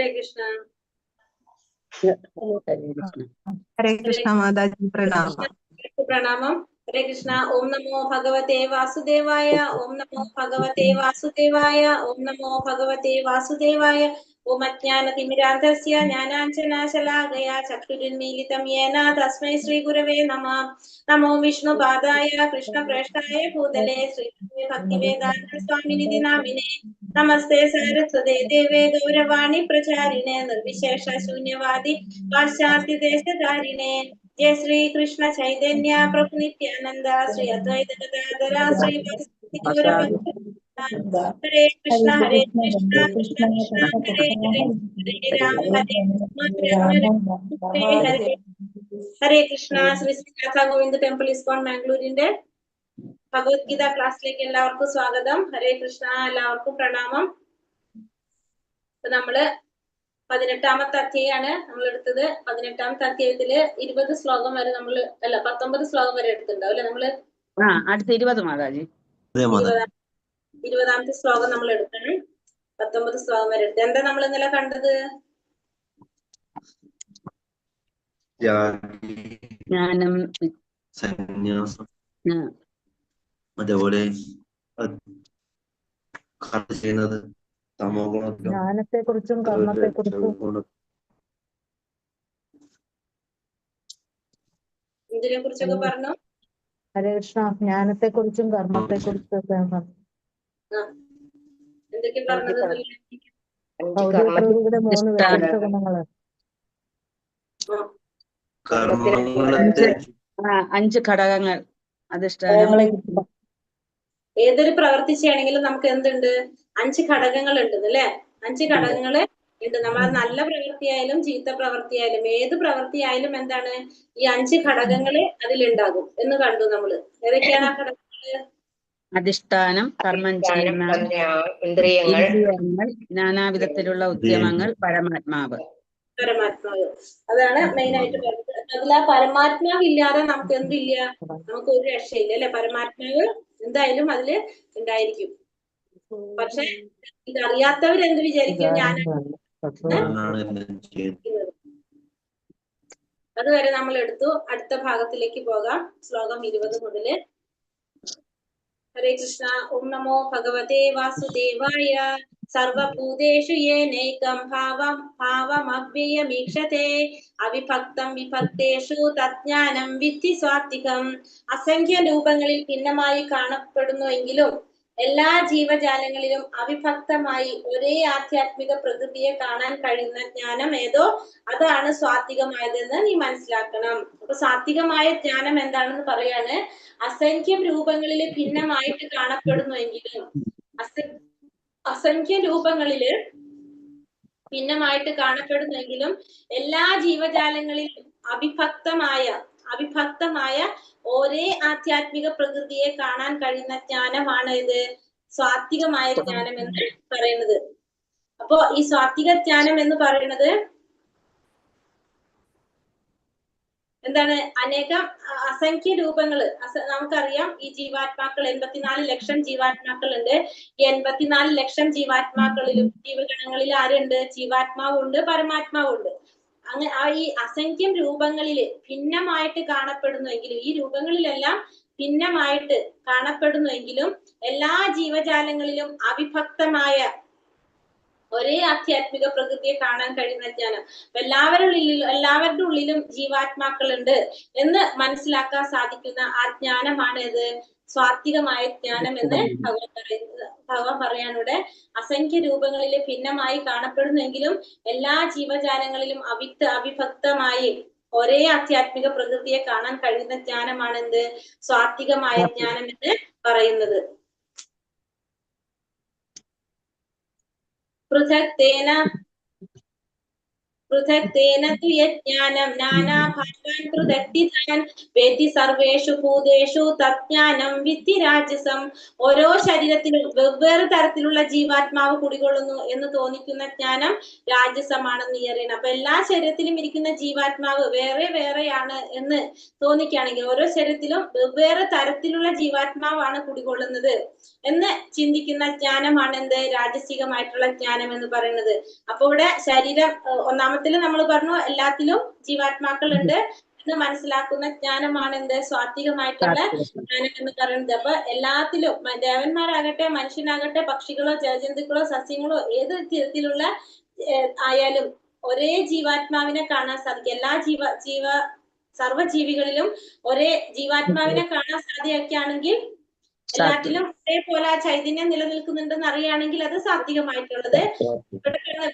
हरे कृष्णा। हरे कृष्णा माताजी प्रणाम। प्रणामम। हरे कृष्णा। ओम नमो भगवते वासुदेवाय। ओम नमो भगवते वासुदेवाय। ओम नमो भगवते वासुदेवाय। ओम अज्ञानतिमिरान्धस्य ज्ञानाञ्जनशलाकया चक्षुरुन्मीलितं येन तस्मै श्रीगुरवे नमः। नमो विष्णुपादाय कृष्णप्रेष्ठाय भूतले श्रीमते भक्तिवेदान्त स्वामिनिधि नामिने। नमस्ते सारस्वते देवे गौरवाणी प्रचारिणे निर्विशेष शून्यवादी पाश्चात्य देशधारिणे। जय श्री कृष्ण चैतन्य प्रभु नित्यानंद श्री अद्वैत गदाधर श्री वासुदेव गौरभक्त। हरे कृष्ण कृष्ण कृष्ण हरे हरे हरे राम हरे हरे। हरे कृष्ण. ശ്രീ രാധാ ഗോവിന്ദ് ടെമ്പിൾ ഇസ്കോൺ മാംഗ്ലൂരിന്റെ ഭഗവത്ഗീത ക്ലാസ്സിലേക്ക് എല്ലാവർക്കും സ്വാഗതം. ഹരേ കൃഷ്ണ. എല്ലാവർക്കും പ്രണാമം. നമ്മള് 18ാമത്തെ അധ്യായമാണ് നമ്മൾ എടുത്തത്. 18ാമത്തെ അധ്യായത്തില് 20 ശ്ലോകം വരെ 19 ശ്ലോകം വരെ എടുത്തിട്ടുണ്ടാവും അല്ലെ നമ്മള്. അടുത്ത 20 മാതാജി. 20ാമത്തെ ശ്ലോകം നമ്മൾ എടുക്കണം. 19 ശ്ലോകം വരെ എടുത്ത്. എന്താ നമ്മൾ ഇന്നലെ കണ്ടത്? ജ്ഞാനം, സന്യാസം, അതേപോലെ ചെയ്യുന്നത് ജ്ഞാനത്തെ കുറിച്ചും കർമ്മത്തെ കുറിച്ചും. ഇതിനെ കുറിച്ചൊക്കെ പറഞ്ഞു. ഹരേ കൃഷ്ണ. ജ്ഞാനത്തെ കുറിച്ചും കർമ്മത്തെ കുറിച്ചും എന്തൊക്കെ പറഞ്ഞത്? ഭൗതികപ്രകൃതിയുടെ 3 വ്യത്യസ്ത ഗുണങ്ങള്. 5 ഘടകങ്ങൾ അധിഷ്ഠാനം. ഏതൊരു പ്രവൃത്തി ചെയ്യണമെങ്കിലും നമുക്ക് എന്തുണ്ട്? 5 ഘടകങ്ങൾ ഉണ്ട് അല്ലെ. 5 ഘടകങ്ങള് ഉണ്ട്. നമ്മൾ നല്ല പ്രവൃത്തിയായാലും ചീത്ത പ്രവൃത്തിയായാലും ഏത് പ്രവൃത്തിയായാലും എന്താണ് ഈ 5 ഘടകങ്ങള് അതിലുണ്ടാകും എന്ന് കണ്ടു നമ്മള്. ഏതൊക്കെയാണ് ആ ഘടകങ്ങള്? അധിഷ്ഠാനം, കർമ്മം ചെയ്യുന്ന ഇന്ദ്രിയങ്ങൾ, നാനാവിധത്തിലുള്ള ഉദ്യമങ്ങൾ, പരമാത്മാവ്. അതാണ് മെയിൻ ആയിട്ട് പറയുന്നത്. അതിൽ ആ പരമാത്മാവ് ഇല്ലാതെ നമുക്ക് എന്തില്ല, നമുക്ക് ഒരു രക്ഷയില്ല അല്ലെ. പരമാത്മാവ് എന്തായാലും അതില് ഉണ്ടായിരിക്കും. പക്ഷെ ഇതറിയാത്തവർ എന്ത് വിചാരിക്കും? ഞാൻ അതുവരെ നമ്മൾ എടുത്തു. അടുത്ത ഭാഗത്തിലേക്ക് പോകാം. ശ്ലോകം 20 മുതല്. ഹരേ കൃഷ്ണ. ഓം നമോ ഭഗവതേ വാസുദേവായ. സർവഭൂതേഷു യേനൈകം ഭാവമവ്യയമീക്ഷതേ അവിഭക്തം വിഭക്തേഷു തജ്ഞാനം വിദ്ധി സ്വാത്വികം. അസംഖ്യ രൂപങ്ങളിൽ ഭിന്നമായി കാണപ്പെടുന്നുവെങ്കിലും എല്ലാ ജീവജാലങ്ങളിലും അവിഭക്തമായി ഒരേ ആധ്യാത്മിക പ്രകൃതിയെ കാണാൻ കഴിയുന്ന ജ്ഞാനം ഏതോ അതാണ് സ്വാത്വികമായതെന്ന് നീ മനസ്സിലാക്കണം. അപ്പൊ സാത്വികമായ ജ്ഞാനം എന്താണെന്ന് പറയാണ്. അസംഖ്യം രൂപങ്ങളിൽ ഭിന്നമായിട്ട് കാണപ്പെടുന്നുവെങ്കിലും അസംഖ്യ രൂപങ്ങളില് ഭിന്നമായിട്ട് കാണപ്പെടുന്നെങ്കിലും എല്ലാ ജീവജാലങ്ങളിലും അവിഭക്തമായ ഒരേ ആധ്യാത്മിക പ്രകൃതിയെ കാണാൻ കഴിയുന്ന ജ്ഞാനമാണ് ഇത് സ്വാത്വികമായ ജ്ഞാനം എന്ന് പറയുന്നത്. അപ്പോ ഈ സ്വാത്വിക ജ്ഞാനം എന്ന് പറയുന്നത് എന്താണ്? അനേകം അസംഖ്യ രൂപങ്ങള്. നമുക്കറിയാം ഈ ജീവാത്മാക്കൾ 84 ലക്ഷം ജീവാത്മാക്കൾ ഉണ്ട്. ഈ 84 ലക്ഷം ജീവാത്മാക്കളിലും ജീവഗണങ്ങളിൽ ആരുണ്ട്? ജീവാത്മാവുണ്ട്, പരമാത്മാവുണ്ട്. അങ്ങനെ ഈ അസംഖ്യം രൂപങ്ങളില് ഭിന്നമായിട്ട് കാണപ്പെടുന്നുവെങ്കിലും ഈ രൂപങ്ങളിലെല്ലാം ഭിന്നമായിട്ട് കാണപ്പെടുന്നുവെങ്കിലും എല്ലാ ജീവജാലങ്ങളിലും അവിഭക്തമായ ഒരേ ആധ്യാത്മിക പ്രകൃതിയെ കാണാൻ കഴിയുന്ന ജ്ഞാനം. എല്ലാവരുടെ ഉള്ളിലും ജീവാത്മാക്കളുണ്ട് എന്ന് മനസ്സിലാക്കാൻ സാധിക്കുന്ന ആ ജ്ഞാനമാണ് ഇത് സ്വാത്വികമായ ജ്ഞാനം എന്ന് ഭഗവാൻ പറയാനിവിടെ. അസംഖ്യ രൂപങ്ങളിൽ ഭിന്നമായി കാണപ്പെടുന്നെങ്കിലും എല്ലാ ജീവജാലങ്ങളിലും അവിഭക്തമായി ഒരേ ആധ്യാത്മിക പ്രകൃതിയെ കാണാൻ കഴിയുന്ന ജ്ഞാനമാണ് എന്ത് സ്വാത്വികമായ ജ്ഞാനം എന്ന് പറയുന്നത്. പൃഥക്തേന പൃഥക്തേന തു യജ്ഞാനം നാനാഭാഗാൻ പൃഥക്തിതാൻ വേത്തി സർവേഷു ഭൂതേഷു തജ്ഞാനം വിദ്ധി രാജസം. ഓരോ ശരീരത്തിലും വെവ്വേറെ തരത്തിലുള്ള ജീവാത്മാവ് കുടികൊള്ളുന്നു എന്ന് തോന്നിക്കുന്ന ജ്ഞാനം രാജസമാണെന്ന് ഈ അറിയണം. അപ്പൊ എല്ലാ ശരീരത്തിലും ഇരിക്കുന്ന ജീവാത്മാവ് വേറെ വേറെയാണ് എന്ന് തോന്നിക്കുകയാണെങ്കിൽ ഓരോ ശരീരത്തിലും വെവ്വേറെ തരത്തിലുള്ള ജീവാത്മാവാണ് കുടികൊള്ളുന്നത് എന്ന് ചിന്തിക്കുന്ന ജ്ഞാനമാണ് എന്ത് രാജസികമായിട്ടുള്ള ജ്ഞാനം എന്ന് പറയുന്നത്. അപ്പൊ ഇവിടെ ശരീരം ഒന്നാമത്തിൽ നമ്മൾ പറഞ്ഞു എല്ലാത്തിലും ജീവാത്മാക്കൾ ഉണ്ട് എന്ന് മനസ്സിലാക്കുന്ന ജ്ഞാനമാണ് എന്ത് സാത്വികമായിട്ടുള്ള ജ്ഞാനം എന്ന് പറയുന്നത്. അപ്പൊ എല്ലാത്തിലും ദേവന്മാരാകട്ടെ മനുഷ്യനാകട്ടെ പക്ഷികളോ ജലജന്തുക്കളോ സസ്യങ്ങളോ ഏത് തരത്തിലുള്ള ആയാലും ഒരേ ജീവാത്മാവിനെ കാണാൻ സാധിക്കും. എല്ലാ സർവ്വജീവികളിലും ഒരേ ജീവാത്മാവിനെ കാണാൻ സാധ്യമാക്കുകയാണെങ്കിൽ എല്ലാത്തിലും ഒരേപോലെ ആ ചൈതന്യം നിലനിൽക്കുന്നുണ്ടെന്ന് അറിയുകയാണെങ്കിൽ അത് സാത്വികമായിട്ടുള്ളത്.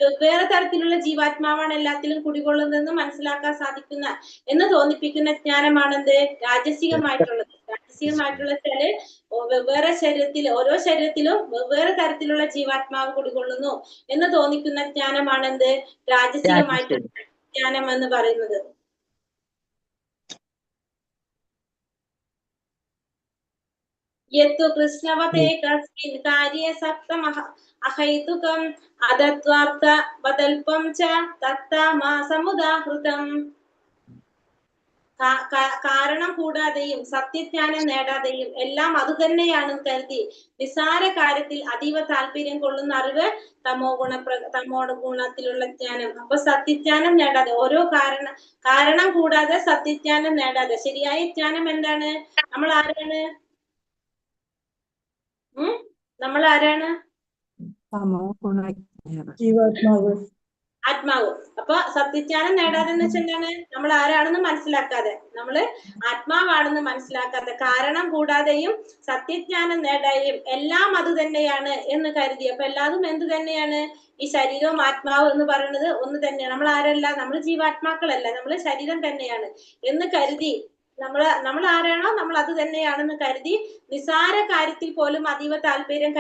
വെവ്വേറെ തരത്തിലുള്ള ജീവാത്മാവാണ് എല്ലാത്തിലും കുടികൊള്ളുന്നതെന്ന് മനസ്സിലാക്കാൻ സാധിക്കുന്ന എന്ന് തോന്നിപ്പിക്കുന്ന ജ്ഞാനമാണെന്ത് രാജസികമായിട്ടുള്ളത്. രാജസികമായിട്ടുള്ള വെച്ചാല് വെവ്വേറെ ശരീരത്തിൽ ഓരോ ശരീരത്തിലും വെവ്വേറെ തരത്തിലുള്ള ജീവാത്മാവ് കുടികൊള്ളുന്നു എന്ന് തോന്നിക്കുന്ന ജ്ഞാനമാണെന്ത് രാജസികമായിട്ടുള്ള ജ്ഞാനം എന്ന് പറയുന്നത്. യത്തു കൃഷ്ണവതേ കസ്മിൻ കാര്യേ സക്തം അഹൈതുകം അദത്വാർത്ഥ വദൽപം ച തത്തമാസമുദാഹൃതം. കാരണം കൂടാതെയും സത്യജ്ഞാനം നേടാതെയും എല്ലാം അത് തന്നെയാണെന്ന് കരുതി നിസാര കാര്യത്തിൽ അതീവ താല്പര്യം കൊള്ളുന്ന അറിവ് തമോ ഗുണത്തിലുള്ള ജ്ഞാനം. അപ്പൊ സത്യജ്ഞാനം നേടാതെ ഓരോ കാരണം കൂടാതെ സത്യജ്ഞാനം നേടാതെ ശരിയായ ജ്ഞാനം എന്താണ്? നമ്മൾ ആരാണ്? നമ്മൾ ആരാണ്? ആത്മാവ്. അപ്പൊ സത്യജ്ഞാനം നേടാതെ എന്ന് വെച്ചാൽ എന്താണ്? നമ്മൾ ആരാണെന്ന് മനസ്സിലാക്കാതെ, നമ്മള് ആത്മാവാണെന്ന് മനസ്സിലാക്കാതെ, കാരണം കൂടാതെയും സത്യജ്ഞാനം നേടാതെയും എല്ലാം അത് തന്നെയാണ് എന്ന് കരുതി. അപ്പൊ എല്ലാതും എന്ത് തന്നെയാണ്? ഈ ശരീരവും ആത്മാവും എന്ന് പറയുന്നത് ഒന്ന് തന്നെയാണ്. നമ്മൾ ആരല്ല? നമ്മൾ ജീവാത്മാക്കളല്ല, നമ്മൾ ശരീരം തന്നെയാണ് എന്ന് കരുതി നമ്മൾ ആരാണോ നമ്മൾ അത് തന്നെയാണെന്ന് കരുതി നിസാര കാര്യത്തിൽ പോലും അതീവ താല്പര്യം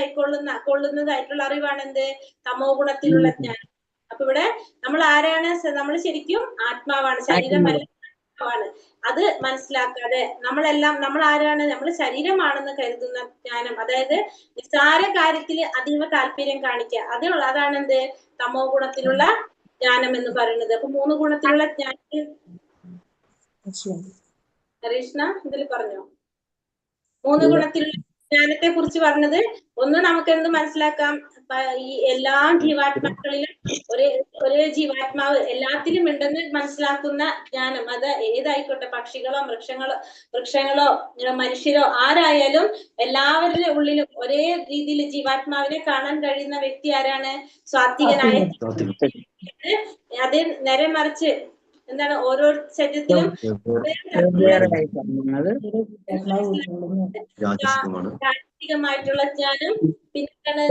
കൊള്ളുന്നതായിട്ടുള്ള അറിവാണ് എന്ത് തമോ ഗുണത്തിലുള്ള ജ്ഞാനം. അപ്പൊ ഇവിടെ നമ്മൾ ആരാണ്? നമ്മൾ ശരിക്കും ആത്മാവാണ്, ശരീരമല്ല ആത്മാവാണ്. അത് മനസ്സിലാക്കാതെ നമ്മൾ ആരാണ്? നമ്മൾ ശരീരമാണെന്ന് കരുതുന്ന ജ്ഞാനം, അതായത് നിസാര കാര്യത്തിൽ അതീവ താല്പര്യം കാണിക്കുക, അതാണ് എന്ത് തമോ ഗുണത്തിലുള്ള ജ്ഞാനം എന്ന് പറയുന്നത്. അപ്പൊ 3 ഗുണത്തിലുള്ള ജ്ഞാനത്തിൽ ഹരീഷ്ണ ഇതിൽ പറഞ്ഞോ? 3 ഗുണത്തിലുള്ള ജ്ഞാനത്തെ കുറിച്ച് പറഞ്ഞത് ഒന്ന് നമുക്ക് എന്ത് മനസ്സിലാക്കാം? ഈ എല്ലാ ജീവാത്മാക്കളിലും ഒരേ ജീവാത്മാവ് എല്ലാത്തിലും ഉണ്ടെന്ന് മനസ്സിലാക്കുന്ന ജ്ഞാനം. അത് ഏതായിക്കോട്ടെ, പക്ഷികളോ വൃക്ഷങ്ങളോ മനുഷ്യരോ ആരായാലും എല്ലാവരുടെ ഉള്ളിലും ഒരേ രീതിയിൽ ജീവാത്മാവിനെ കാണാൻ കഴിയുന്ന വ്യക്തി ആരാണ്? സാത്വികനായ. അത് നേരെ മറിച്ച് എന്താണ്? ഓരോ ശരീരത്തിലും രാജസികമായിട്ടുള്ള ജ്ഞാനം. പിന്നെ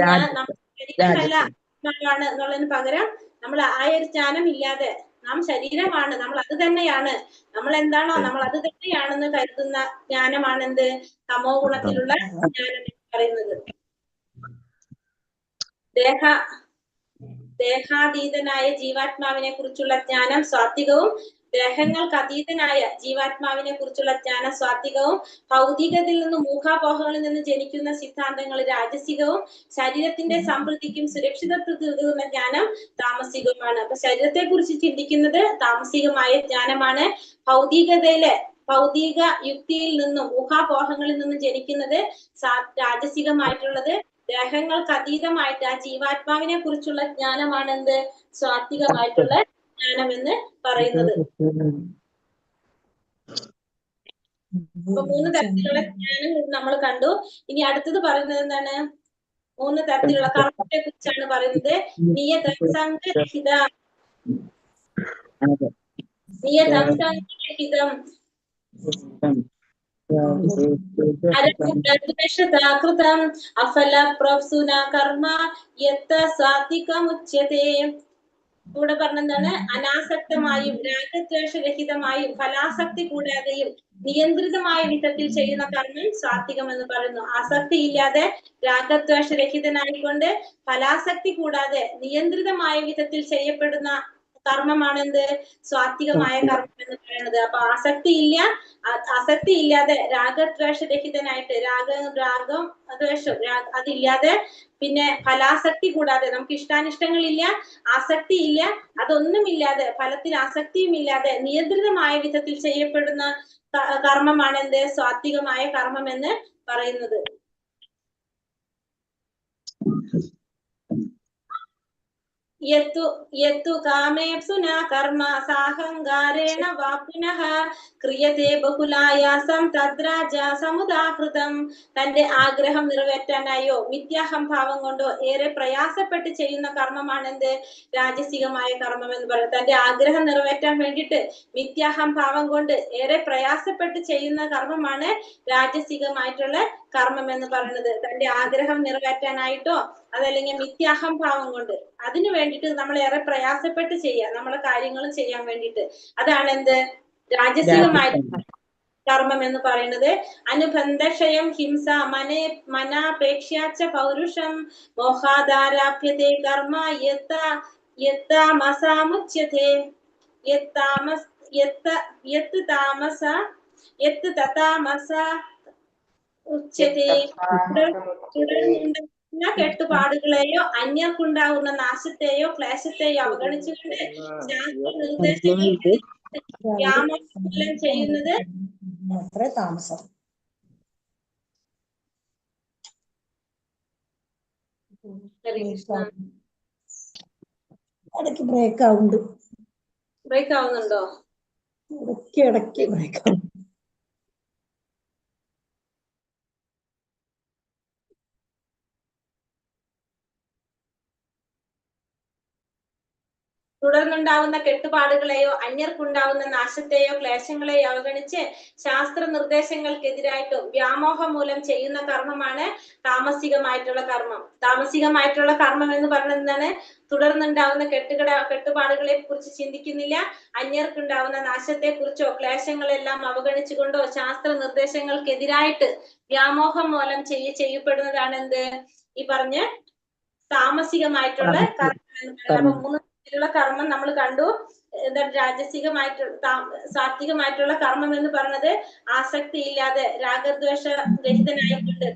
ശരീരമല്ല ആത്മാവാണ് എന്നുള്ളതിന് പകരം നമ്മൾ ആ ഒരു ജ്ഞാനം ഇല്ലാതെ നാം ശരീരമാണ്, നമ്മൾ അത് തന്നെയാണ്, നമ്മൾ എന്താണോ നമ്മൾ അത് തന്നെയാണെന്ന് കരുതുന്ന ജ്ഞാനമാണ് എന്ത് തമോ ഗുണത്തിലുള്ള ജ്ഞാനം എന്ന് പറയുന്നത്. ദേഹാതീതനായ ജീവാത്മാവിനെ കുറിച്ചുള്ള ജ്ഞാനം സാത്വികവും, ദേഹങ്ങൾക്ക് അതീതനായ ജീവാത്മാവിനെ കുറിച്ചുള്ള ജ്ഞാനം സാത്വികവും, ഭൗതികതയിൽ നിന്ന് മൂഹാപോഹങ്ങളിൽ നിന്ന് ജനിക്കുന്ന സിദ്ധാന്തങ്ങൾ രാജസികവും, ശരീരത്തിന്റെ സമൃദ്ധിക്കും സുരക്ഷിതത്വത്തിനുള്ള ജ്ഞാനം താമസികവുമാണ്. അപ്പൊ ശരീരത്തെ കുറിച്ച് ചിന്തിക്കുന്നത് താമസികമായ ജ്ഞാനമാണ്. ഭൗതിക യുക്തിയിൽ നിന്നും ഊഹാപോഹങ്ങളിൽ നിന്നും ജനിക്കുന്നത് രാജസികമായിട്ടുള്ളത്. ദേഹങ്ങൾക്ക് അതീതമായിട്ട് ആ ജീവാത്മാവിനെ കുറിച്ചുള്ള ജ്ഞാനമാണ് എന്ത് സാത്വികമായിട്ടുള്ള ജ്ഞാനം എന്ന് പറയുന്നത്. അപ്പൊ 3 തരത്തിലുള്ള ജ്ഞാനം നമ്മൾ കണ്ടു. ഇനി അടുത്തത് പറയുന്നത് എന്താണ്? 3 തരത്തിലുള്ള കർമ്മത്തെ കുറിച്ചാണ് പറയുന്നത്. നിയതം ഇവിടെ പറഞ്ഞെന്താണ്? അനാസക്തമായും രാഗദ്വേഷരഹിതമായും ഫലാസക്തി കൂടാതെയും നിയന്ത്രിതമായ വിധത്തിൽ ചെയ്യുന്ന കർമ്മം സാത്വികം എന്ന് പറയുന്നു. ആസക്തി ഇല്ലാതെ രാഗദ്വേഷരഹിതനായിക്കൊണ്ട് ഫലാസക്തി കൂടാതെ നിയന്ത്രിതമായ വിധത്തിൽ ചെയ്യപ്പെടുന്ന കർമ്മമാണ് എന്ത് സാത്വികമായ കർമ്മം എന്ന് പറയുന്നത്. അപ്പൊ ആസക്തി ഇല്ലാതെ രാഗദ്വേഷരഹിതനായിട്ട് രാഗം ദ്വേഷം അതില്ലാതെ പിന്നെ ഫലാസക്തി കൂടാതെ നമുക്ക് ഇഷ്ടാനിഷ്ടങ്ങളില്ല, ആസക്തി ഇല്ല, അതൊന്നുമില്ലാതെ ഫലത്തിൽ ആസക്തിയും ഇല്ലാതെ നിയന്ത്രിതമായ വിധത്തിൽ ചെയ്യപ്പെടുന്ന കർമ്മമാണ് എന്ത് സാത്വികമായ കർമ്മം എന്ന് പറയുന്നത്. യത്തു കാമേപ്സു ന കർമ്മ സാഹങ്കാരേണ വാ പുനഃ ക്രിയതേ ബഹുലായാസം തദ്രാജ സമുദാഹൃതം. തന്റെ ആഗ്രഹം നിറവേറ്റാനായോ മിഥ്യാഹംഭാവം കൊണ്ടോ ഏറെ പ്രയാസപ്പെട്ട് ചെയ്യുന്ന കർമ്മമാണ് എന്ത് രാജസികമായ കർമ്മം എന്ന് പറയുന്നത്. തന്റെ ആഗ്രഹം നിറവേറ്റാൻ വേണ്ടിയിട്ട് മിഥ്യാഹംഭാവം കൊണ്ട് ഏറെ പ്രയാസപ്പെട്ട് ചെയ്യുന്ന കർമ്മമാണ് രാജസികമായിട്ടുള്ള കർമ്മം എന്ന് പറയുന്നത്. തന്റെ ആഗ്രഹം നിറവേറ്റാനായിട്ടോ അതല്ലെങ്കിൽ മിഥ്യാഹംഭാവം കൊണ്ട് അതിനു വേണ്ടിയിട്ട് നമ്മൾ ഏറെ പ്രയാസപ്പെട്ട് ചെയ്യുക നമ്മളെ കാര്യങ്ങൾ ചെയ്യാൻ വേണ്ടിയിട്ട്, അതാണ് എന്ത് രാജസികമായിട്ടുള്ള കർമ്മം എന്ന് പറയുന്നത്. അനുബന്ധക്ഷയം ഹിംസ മനാപേക്ഷാച്ച പൗരുഷം മോഹാദാരാഭ്യത്തെ കർമ്മ യത്താമസാമുച്യത്തെ ഉച്യത്തെ. കെട്ടുപാടുകളെയോ അന്യർക്കുണ്ടാകുന്ന നാശത്തെയോ ക്ലേശത്തെയോ അവഗണിച്ചുകൊണ്ട് ശാസ്ത്ര നിർദ്ദേശങ്ങൾ വ്യാമോഹം ചെയ്യുന്നത് താമസം. ഇടയ്ക്ക് ബ്രേക്ക് ആവുന്നുണ്ടോ? ഇടയ്ക്ക് ബ്രേക്ക് ആവും. തുടർന്നുണ്ടാവുന്ന കെട്ടുപാടുകളെയോ അന്യർക്കുണ്ടാവുന്ന നാശത്തെയോ ക്ലേശങ്ങളെയോ അവഗണിച്ച് ശാസ്ത്ര നിർദ്ദേശങ്ങൾക്കെതിരായിട്ടും വ്യാമോഹം മൂലം ചെയ്യുന്ന കർമ്മമാണ് താമസികമായിട്ടുള്ള കർമ്മം. താമസികമായിട്ടുള്ള കർമ്മം എന്ന് പറയുന്നത് എന്താണ്? തുടർന്നുണ്ടാവുന്ന കെട്ടുപാടുകളെ കുറിച്ച് ചിന്തിക്കുന്നില്ല, അന്യർക്കുണ്ടാവുന്ന നാശത്തെ കുറിച്ചോ ക്ലേശങ്ങളെല്ലാം അവഗണിച്ചുകൊണ്ടോ ശാസ്ത്ര നിർദ്ദേശങ്ങൾക്കെതിരായിട്ട് വ്യാമോഹം മൂലം ചെയ്യപ്പെടുന്നതാണ് എന്ത് ഈ പറഞ്ഞ താമസികമായിട്ടുള്ള കർമ്മം എന്ന് പറയുന്നത്. അപ്പൊ 3 തരത്തിലുള്ള കർമ്മം നമ്മൾ കണ്ടു. എന്താണ് സാത്വികമായിട്ടുള്ള കർമ്മം എന്ന് പറയുന്നത് ആസക്തി ഇല്ലാതെ രാഗദ്വേഷ രഹിതനായിക്കൊണ്ട്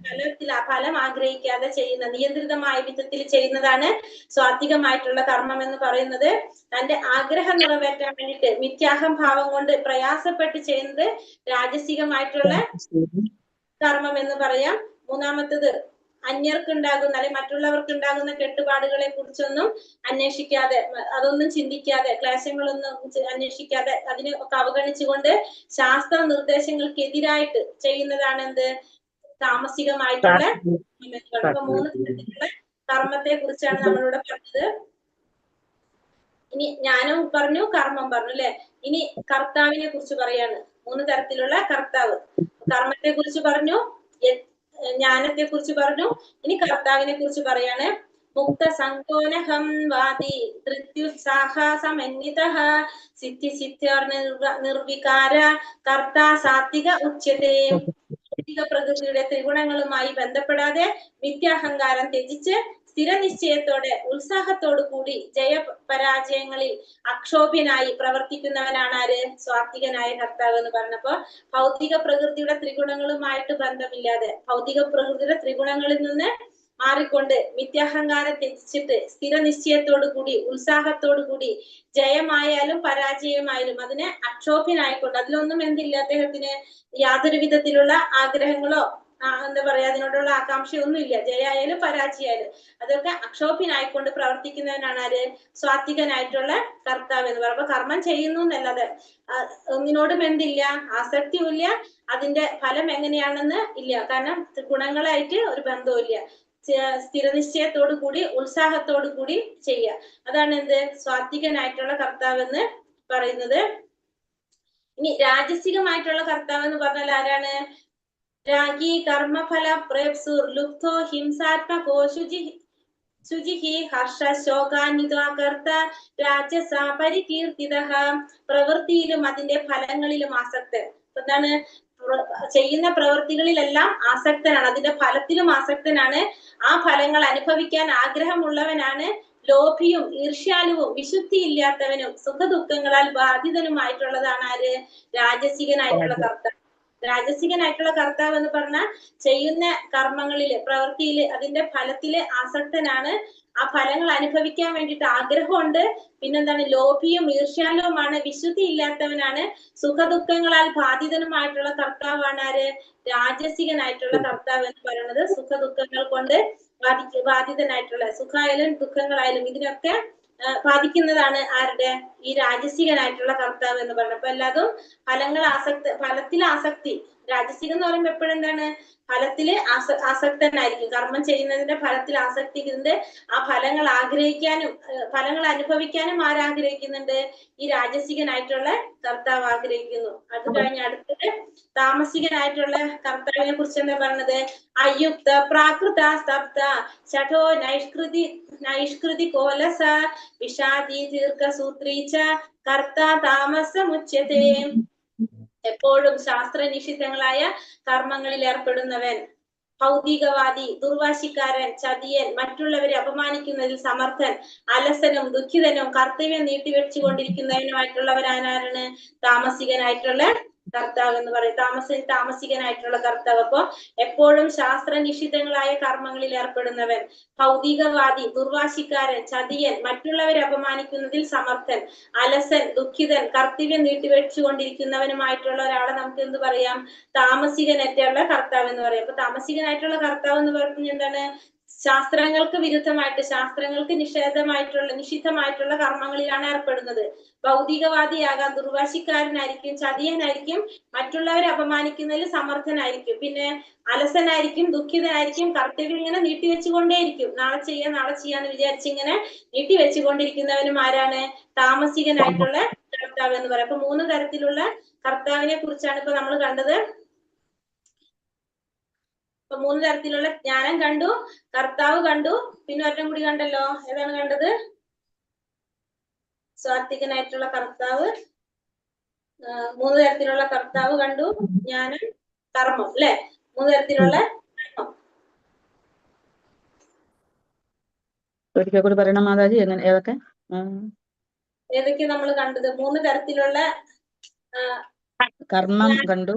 ഫലം ആഗ്രഹിക്കാതെ ചെയ്യുന്ന നിയന്ത്രിതമായ വിധത്തിൽ ചെയ്യുന്നതാണ് സാത്വികമായിട്ടുള്ള കർമ്മം എന്ന് പറയുന്നത്. തന്റെ ആഗ്രഹം നിറവേറ്റാൻ വേണ്ടിയിട്ട് മിഥ്യാഹംഭാവം കൊണ്ട് പ്രയാസപ്പെട്ട് ചെയ്യുന്നത് രാജസികമായിട്ടുള്ള കർമ്മം എന്ന് പറയാം. മൂന്നാമത്തത് അന്യർക്കുണ്ടാകുന്ന അല്ലെങ്കിൽ മറ്റുള്ളവർക്കുണ്ടാകുന്ന കെട്ടുപാടുകളെ കുറിച്ചൊന്നും അന്വേഷിക്കാതെ അതൊന്നും ചിന്തിക്കാതെ ക്ലേശങ്ങളൊന്നും അന്വേഷിക്കാതെ അതിനെ ഒക്കെ അവഗണിച്ചുകൊണ്ട് ശാസ്ത്ര നിർദ്ദേശങ്ങൾക്കെതിരായിട്ട് ചെയ്യുന്നതാണ് എന്ത് താമസികമായിട്ടുള്ള. അപ്പൊ 3 തരത്തിലുള്ള കർമ്മത്തെ കുറിച്ചാണ് നമ്മളിവിടെ പറഞ്ഞത്. ഇനി ജ്ഞാനം പറഞ്ഞു, കർമ്മം പറഞ്ഞു അല്ലെ. ഇനി കർത്താവിനെ കുറിച്ച് പറയാണ്. 3 തരത്തിലുള്ള കർത്താവ്. കർമ്മത്തെ കുറിച്ച് പറഞ്ഞു, ജ്ഞാനത്തെ കുറിച്ച് പറഞ്ഞു, ഇനി കർത്താവിനെ കുറിച്ച് പറയാണ്. മുക്ത സങ്കോനഹം വാദി ധൃത്യുത്സാഹസമന്വിതഃ സിദ്ധി സിദ്ധ്യർ നിർവികാര കർത്താ സാത്വിക ഉച്യത്തെ. പ്രകൃതിയുടെ ത്രിഗുണങ്ങളുമായി ബന്ധപ്പെടാതെ മിഥ്യാഹങ്കാരം ത്യജിച്ച് സ്ഥിരനിശ്ചയത്തോടെ ഉത്സാഹത്തോടു കൂടി ജയപരാജയങ്ങളിൽ അക്ഷോഭ്യനായി പ്രവർത്തിക്കുന്നവനാണ് ആര്? സ്വാത്വികനായ കർത്താവ് എന്ന് പറഞ്ഞപ്പോ ഭൗതിക പ്രകൃതിയുടെ ത്രിഗുണങ്ങളുമായിട്ട് ബന്ധമില്ലാതെ ഭൗതിക പ്രകൃതിയുടെ ത്രിഗുണങ്ങളിൽ നിന്ന് മാറിക്കൊണ്ട് മിഥ്യാഹങ്കാരം ത്യജിച്ചിട്ട് സ്ഥിരനിശ്ചയത്തോടു കൂടി ഉത്സാഹത്തോടു കൂടി ജയമായാലും പരാജയമായാലും അതിനെ അക്ഷോഭ്യനായിക്കൊണ്ട് അതിലൊന്നും എന്തില്ല അദ്ദേഹത്തിന് യാതൊരു വിധത്തിലുള്ള ആഗ്രഹങ്ങളോ എന്താ പറയാ അതിനോടുള്ള ആകാംക്ഷയൊന്നും ഇല്ല. ജയായാലും പരാജയായാലും അതൊക്കെ അക്ഷോഭ്യനായിക്കൊണ്ട് പ്രവർത്തിക്കുന്നവനാണ് ആര്? സ്വാത്വികനായിട്ടുള്ള കർത്താവ് എന്ന് പറയുമ്പോ കർമ്മം ചെയ്യുന്നു എന്നല്ലാതെ ഒന്നിനോടും എന്തില്ല, ആസക്തിയും ഇല്ല, അതിന്റെ ഫലം എങ്ങനെയാണെന്ന് ഇല്ല. കാരണം ഗുണങ്ങളായിട്ട് ഒരു ബന്ധവും ഇല്ല. സ്ഥിരനിശ്ചയത്തോടു കൂടി ഉത്സാഹത്തോടു കൂടി ചെയ്യുക, അതാണ് എന്ത് സ്വാത്വികനായിട്ടുള്ള കർത്താവ് എന്ന് പറയുന്നത്. ഇനി രാജസികമായിട്ടുള്ള കർത്താവ് എന്ന് പറഞ്ഞാൽ ആരാണ്? രാഗി കർമ്മഫല പ്രേപ്സുർ ലുബ്ധോ ഹിംസാത്മകോ ശുചിഹി ഹർഷ ശോകാന്വിതകർത്ത രാജസ പരികീർത്തിതഃ. പ്രവൃത്തിയിലും അതിന്റെ ഫലങ്ങളിലും ആസക്തൻ. എന്താണ്? ചെയ്യുന്ന പ്രവൃത്തികളിലെല്ലാം ആസക്തനാണ്, അതിന്റെ ഫലത്തിലും ആസക്തനാണ്. ആ ഫലങ്ങൾ അനുഭവിക്കാൻ ആഗ്രഹമുള്ളവനാണ് ലോഭിയും ഈർഷ്യാലുവും വിശുദ്ധിയില്ലാത്തവനും സുഖദുഃഖങ്ങളാൽ ബാധിതനുമായിട്ടുള്ളതാണ് ആര്? രാജസികനായിട്ടുള്ള കർത്താവ്. രാജസികനായിട്ടുള്ള കർത്താവ് എന്ന് പറഞ്ഞാൽ ചെയ്യുന്ന കർമ്മങ്ങളില് പ്രവൃത്തിയില് അതിന്റെ ഫലത്തില് ആസക്തനാണ്. ആ ഫലങ്ങൾ അനുഭവിക്കാൻ വേണ്ടിയിട്ട് ആഗ്രഹമുണ്ട്. പിന്നെന്താണ്? ലോഭിയും ഈർഷ്യാലുവുമാണ്, വിശുദ്ധി ഇല്ലാത്തവനാണ്, സുഖദുഃഖങ്ങളാൽ ബാധിതനുമായിട്ടുള്ള കർത്താവാണ് ആര്? രാജസികനായിട്ടുള്ള കർത്താവ് എന്ന് പറയുന്നത്. സുഖദുഃഖങ്ങൾ കൊണ്ട് ബാധിതനായിട്ടുള്ള, സുഖമായാലും ദുഃഖങ്ങളായാലും ഇതിനൊക്കെ ബാധിക്കുന്നതാണ് ആരുടെ? ഈ രാജസികനായിട്ടുള്ള കർത്താവ് എന്ന് പറയുന്നത്. അപ്പൊ എല്ലാതും ഫലത്തിൽ ആസക്തി. രാജസികം എന്ന് പറയുമ്പോൾ എപ്പോഴും എന്താണ്? ഫലത്തില് ആസക്തനായിരിക്കും. കർമ്മം ചെയ്യുന്നതിന്റെ ഫലത്തിൽ ആസക്തിക്കുന്നുണ്ട്. ആ ഫലങ്ങൾ ആഗ്രഹിക്കാനും ഫലങ്ങൾ അനുഭവിക്കാനും ആരാഗ്രഹിക്കുന്നുണ്ട്? ഈ രാജസികനായിട്ടുള്ള കർത്താവ് ആഗ്രഹിക്കുന്നു. അത് കഴിഞ്ഞ് അടുത്തത് താമസികനായിട്ടുള്ള കർത്താവിനെ കുറിച്ച് എന്താ പറഞ്ഞത്? അയുക്ത പ്രാകൃത സ്തബ്ധ ഷഠോ നൈഷ്കൃതി കോലസ വിഷാദി ദീർഘസൂത്രീച്ച കർത്ത താമസമുച്യതേ. എപ്പോഴും ശാസ്ത്രനിഷിദ്ധങ്ങളായ കർമ്മങ്ങളിൽ ഏർപ്പെടുന്നവൻ, ഭൗതികവാദി, ദുർവാശിക്കാരൻ, ചതിയൻ, മറ്റുള്ളവരെ അപമാനിക്കുന്നതിൽ സമർത്ഥൻ, അലസനും ദുഃഖിതനും കർത്തവ്യം നീട്ടിവെച്ചുകൊണ്ടിരിക്കുന്നവനുമായിട്ടുള്ളവരാരാണ്? താമസികനായിട്ടുള്ള കർത്താവ് എന്ന് പറയും. താമസികനായിട്ടുള്ള കർത്താവ്. അപ്പൊ എപ്പോഴും ശാസ്ത്രനിഷിദ്ധങ്ങളായ കർമ്മങ്ങളിൽ ഏർപ്പെടുന്നവൻ, ഭൗതികവാദി, ദുർവാശിക്കാരൻ, ചതിയൻ, മറ്റുള്ളവരെ അപമാനിക്കുന്നതിൽ സമർത്ഥൻ, അലസൻ, ദുഃഖിതൻ, കർത്തവ്യം നീട്ടിവെച്ചുകൊണ്ടിരിക്കുന്നവനുമായിട്ടുള്ള ഒരാളെ നമുക്ക് എന്ത് പറയാം? താമസികനായിട്ടുള്ള കർത്താവ് എന്ന് പറയാം. അപ്പൊ താമസികനായിട്ടുള്ള കർത്താവ് എന്ന് പറഞ്ഞാൽ എന്താണ്? ശാസ്ത്രങ്ങൾക്ക് വിരുദ്ധമായിട്ട്, ശാസ്ത്രങ്ങൾക്ക് നിഷിദ്ധമായിട്ടുള്ള കർമ്മങ്ങളിലാണ് ഏർപ്പെടുന്നത്. ഭൗതികവാദിയാകാം, ദുർവാശിക്കാരനായിരിക്കും, ചതിയനായിരിക്കും, മറ്റുള്ളവരെ അപമാനിക്കുന്നതിൽ സമർത്ഥനായിരിക്കും, പിന്നെ അലസനായിരിക്കും, ദുഃഖിതനായിരിക്കും, കർത്തവ്യം ഇങ്ങനെ നീട്ടിവെച്ചുകൊണ്ടേയിരിക്കും. നാളെ ചെയ്യാന്ന് വിചാരിച്ച് ഇങ്ങനെ നീട്ടിവെച്ചുകൊണ്ടിരിക്കുന്നവനും ആരാണ്? താമസികനായിട്ടുള്ള കർത്താവ് എന്ന് പറയാം. അപ്പൊ 3 തരത്തിലുള്ള കർത്താവിനെ കുറിച്ചാണ് ഇപ്പൊ നമ്മൾ കണ്ടത്. ഇപ്പൊ 3 തരത്തിലുള്ള ജ്ഞാനം കണ്ടു, കർത്താവ് കണ്ടു, പിന്നെ ഒരെണ്ണം കൂടി കണ്ടല്ലോ. ഏതാണ് കണ്ടത്? സ്വാത്വികനായിട്ടുള്ള കർത്താവ്. 3 തരത്തിലുള്ള കർത്താവ് കണ്ടു, ജ്ഞാനം, കർമ്മം, അല്ലെ? 3 തരത്തിലുള്ള കർമ്മം. ഒരിക്കൽ കൂടി പറയണം മാതാജി, ഏതൊക്കെ നമ്മൾ കണ്ടത്? 3 തരത്തിലുള്ള കർമ്മം കണ്ടു,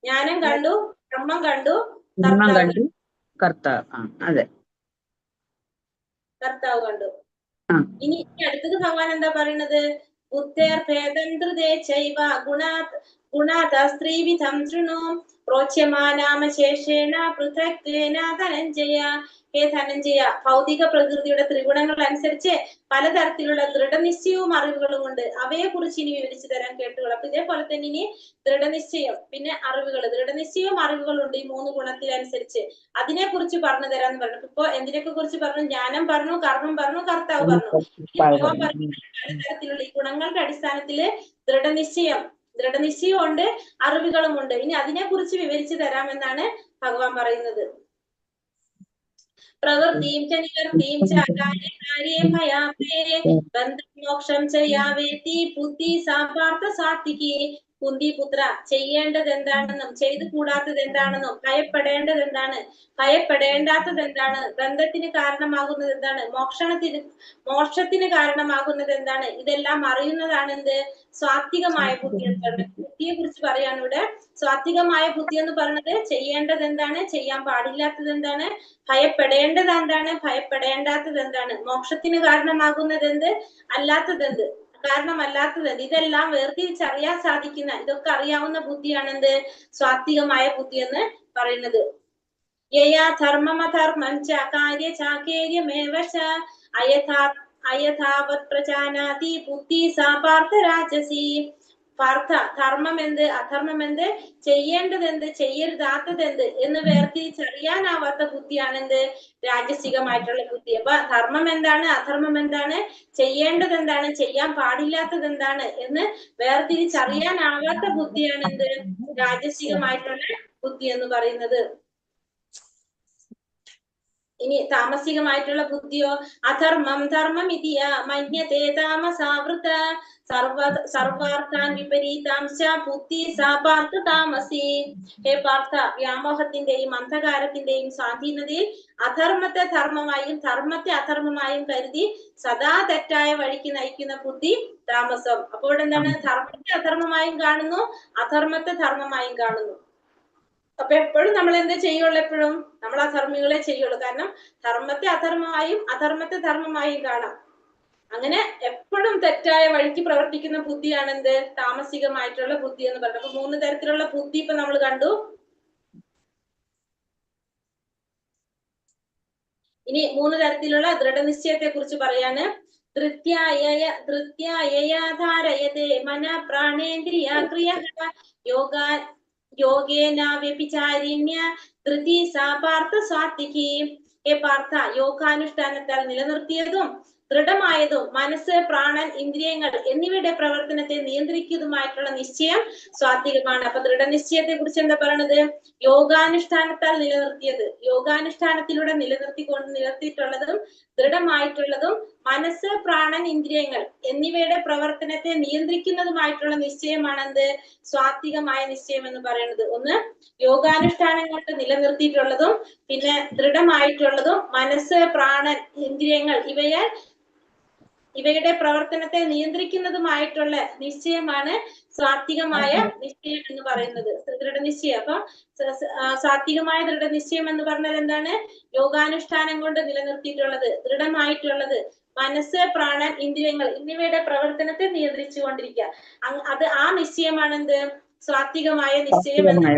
ജ്ഞാനം കണ്ടു, കർമ്മം കണ്ടു, കർമ്മം കണ്ടു, കർത്താവ്. അതെ, കർത്താവ് കണ്ടു. ഇനി അടുത്തത് ഭഗവാൻ എന്താ പറയുന്നത്? ബുദ്ധേർ ഭേദം ധൃതേ ചൈവ ഗുണാദസ്ത്രീവിധം ശൃണു പ്രോച്യമാനാമശേഷേണ പൃഥക്ത്വേന ധനഞ്ജയ. ഹേ ധനഞ്ജയ, ഭൗതിക പ്രകൃതിയുടെ ത്രിഗുണങ്ങൾ അനുസരിച്ച് പലതരത്തിലുള്ള ദൃഢനിശ്ചയവും അറിവുകളും ഉണ്ട്. അവയെ കുറിച്ച് ഇനി വിവരിച്ചു തരാൻ കേട്ടുകൊള്ളു. അപ്പൊ ഇതേപോലെ തന്നെ ഇനി ദൃഢനിശ്ചയം, പിന്നെ അറിവുകൾ, ദൃഢനിശ്ചയവും അറിവുകളും ഉണ്ട് ഈ 3 ഗുണത്തിനനുസരിച്ച്. അതിനെ കുറിച്ച് പറഞ്ഞു തരാന്ന് പറഞ്ഞു. ഇപ്പൊ എന്തിനൊക്കെ കുറിച്ച് പറഞ്ഞു? ജ്ഞാനം പറഞ്ഞു, കർമ്മം പറഞ്ഞു, കർത്താവ് പറഞ്ഞു. പലതരത്തിലുള്ള ഈ ഗുണങ്ങളുടെ അടിസ്ഥാനത്തില് ദൃഢനിശ്ചയമുണ്ട്, അറിവുകളുമുണ്ട്. ഇനി അതിനെ കുറിച്ച് വിവരിച്ചു തരാമെന്നാണ് ഭഗവാൻ പറയുന്നത്. പ്രവൃത്തിയും ച നിവർത്തിയും ച കാര്യേ ഭയാപേ ബന്ധമോക്ഷം ച യാവേതി ബുദ്ധി സാപാർത്ഥ സാത്വികി. കുന്തിപുത്ര, ചെയ്യേണ്ടത് എന്താണെന്നും ചെയ്തു കൂടാത്തത് എന്താണെന്നും ഭയപ്പെടേണ്ടത് എന്താണ്, ഭയപ്പെടേണ്ടാത്തത് എന്താണ്, ബന്ധത്തിന് കാരണമാകുന്നത് എന്താണ്, മോക്ഷത്തിന് കാരണമാകുന്നത് എന്താണ്, ഇതെല്ലാം അറിയുന്നതാണ് എന്ത്? സ്വാത്വികമായ ബുദ്ധി എന്ന് പറയുന്നത്. ബുദ്ധിയെ കുറിച്ച് പറയാണ് ഇവിടെ. സ്വാത്വികമായ ബുദ്ധി എന്ന് പറയുന്നത് ചെയ്യേണ്ടത് എന്താണ്, ചെയ്യാൻ പാടില്ലാത്തത് എന്താണ്, ഭയപ്പെടേണ്ടത് എന്താണ്, ഭയപ്പെടേണ്ടാത്തത് എന്താണ്, മോക്ഷത്തിന് കാരണമാകുന്നത് എന്ത്, അല്ലാത്തതെന്ത്, കാരണമല്ലാത്തത്, ഇതെല്ലാം വേർതിരിച്ചറിയാൻ സാധിക്കുന്ന, ഇതൊക്കെ അറിയാവുന്ന ബുദ്ധിയാണ് എന്ത്? സ്വാത്വികമായ ബുദ്ധി എന്ന് പറയുന്നത്. യയാ ധർമ്മമധർമ്മം ച കാര്യ ചാകേര്യമേവ ച അയഥാവത് പ്രജാനാതി ബുദ്ധി സാ പാർത്ഥ രാജസി. പാർത്ഥ, ധർമ്മം എന്ത്, അധർമ്മം എന്ത്, ചെയ്യേണ്ടത് എന്ത്, ചെയ്യരുതാത്തത് എന്ത് എന്ന് വേർതിരിച്ചറിയാനാവാത്ത ബുദ്ധിയാണ് എന്ത്? രാജസികമായിട്ടുള്ള ബുദ്ധി. അപ്പൊ ധർമ്മം എന്താണ്, അധർമ്മം എന്താണ്, ചെയ്യേണ്ടത് എന്താണ്, ചെയ്യാൻ പാടില്ലാത്തത് എന്താണ് എന്ന് വേർതിരിച്ചറിയാനാവാത്ത ബുദ്ധിയാണ് എന്ത്? രാജസികമായിട്ടുള്ള ബുദ്ധി എന്ന് പറയുന്നത്. ഇനി താമസികമായിട്ടുള്ള ബുദ്ധിയോ അധർമ്മം ധർമ്മം ഇതിയ മന്യതേ താമസാവൃത സർവാർത്ഥാൻ വിപരീതാംശ ബുദ്ധി സാ പാർത്ഥ താമസി. ഹേ പാർത്ഥ, വ്യാമോഹത്തിന്റെയും അന്ധകാരത്തിന്റെയും സ്വാധീനതയിൽ അധർമ്മത്തെ ധർമ്മമായും ധർമ്മത്തെ അധർമ്മമായും കരുതി സദാ തെറ്റായ വഴിക്ക് നയിക്കുന്ന ബുദ്ധി താമസം. അപ്പോൾ എന്താണ്? ധർമ്മത്തെ അധർമ്മമായും കാണുന്നു, അധർമ്മത്തെ ധർമ്മമായും കാണുന്നു. അപ്പൊ എപ്പോഴും നമ്മൾ എന്ത് ചെയ്യുള്ളൂ? എപ്പോഴും നമ്മൾ അധർമ്മികളെ ചെയ്യുള്ളൂ. കാരണം ധർമ്മത്തെ അധർമ്മമായും അധർമ്മത്തെ ധർമ്മമായും കാണാം. അങ്ങനെ എപ്പോഴും തെറ്റായ വഴിക്ക് പ്രവർത്തിക്കുന്ന ബുദ്ധിയാണ് എന്ത്? താമസികമായിട്ടുള്ള ബുദ്ധി എന്ന് പറയുന്നത്. അപ്പൊ 3 തരത്തിലുള്ള ബുദ്ധി ഇപ്പൊ നമ്മൾ കണ്ടു. ഇനി 3 തരത്തിലുള്ള ദൃഢനിശ്ചയത്തെ കുറിച്ച് പറയാണ്. ധൃത്യായധാരയതേ മന പ്രാണേന്ദ്രിയ ക്രിയ യോഗേന വ്യഭിചാരിണ്യ ധൃതി സാ പാർത്ഥ സാത്വികി. ഹേ പാർത്ഥ, യോഗാനുഷ്ഠാനത്താൽ നിലനിർത്തിയതും ദൃഢമായതും മനസ്സ്, പ്രാണൻ, ഇന്ദ്രിയങ്ങൾ എന്നിവയുടെ പ്രവർത്തനത്തെ നിയന്ത്രിക്കുന്നതുമായിട്ടുള്ള നിശ്ചയം സ്വാത്വികമാണ്. അപ്പൊ ദൃഢനിശ്ചയത്തെ കുറിച്ച് എന്താ പറയണത്? യോഗാനുഷ്ഠാനത്താൽ നിലനിർത്തിയത്, യോഗാനുഷ്ഠാനത്തിലൂടെ നിലനിർത്തിയിട്ടുള്ളതും ദൃഢമായിട്ടുള്ളതും മനസ്സ്, പ്രാണൻ, ഇന്ദ്രിയങ്ങൾ എന്നിവയുടെ പ്രവർത്തനത്തെ നിയന്ത്രിക്കുന്നതുമായിട്ടുള്ള നിശ്ചയമാണ് എന്ത്? സ്വാത്വികമായ നിശ്ചയം എന്ന് പറയുന്നത്. ഒന്ന് യോഗാനുഷ്ഠാനം കൊണ്ട് നിലനിർത്തിയിട്ടുള്ളതും പിന്നെ ദൃഢമായിട്ടുള്ളതും മനസ്സ്, പ്രാണൻ, ഇന്ദ്രിയങ്ങൾ ഇവയുടെ പ്രവർത്തനത്തെ നിയന്ത്രിക്കുന്നതുമായിട്ടുള്ള നിശ്ചയമാണ് സ്വാത്വികമായ നിശ്ചയം എന്ന് പറയുന്നത്, ദൃഢനിശ്ചയം. അപ്പൊ സാത്വികമായ ദൃഢനിശ്ചയം എന്ന് പറഞ്ഞാൽ എന്താണ്? യോഗാനുഷ്ഠാനം കൊണ്ട് നിലനിർത്തിയിട്ടുള്ളത്, ദൃഢമായിട്ടുള്ളത്, മനസ്സ്, പ്രാണൻ, ഇന്ദ്രിയങ്ങൾ എന്നിവയുടെ പ്രവർത്തനത്തെ നിയന്ത്രിച്ചു കൊണ്ടിരിക്കുക. അത് ആ നിശ്ചയമാണ് എന്ത്? സ്വാത്വികമായ നിശ്ചയം എന്ന്.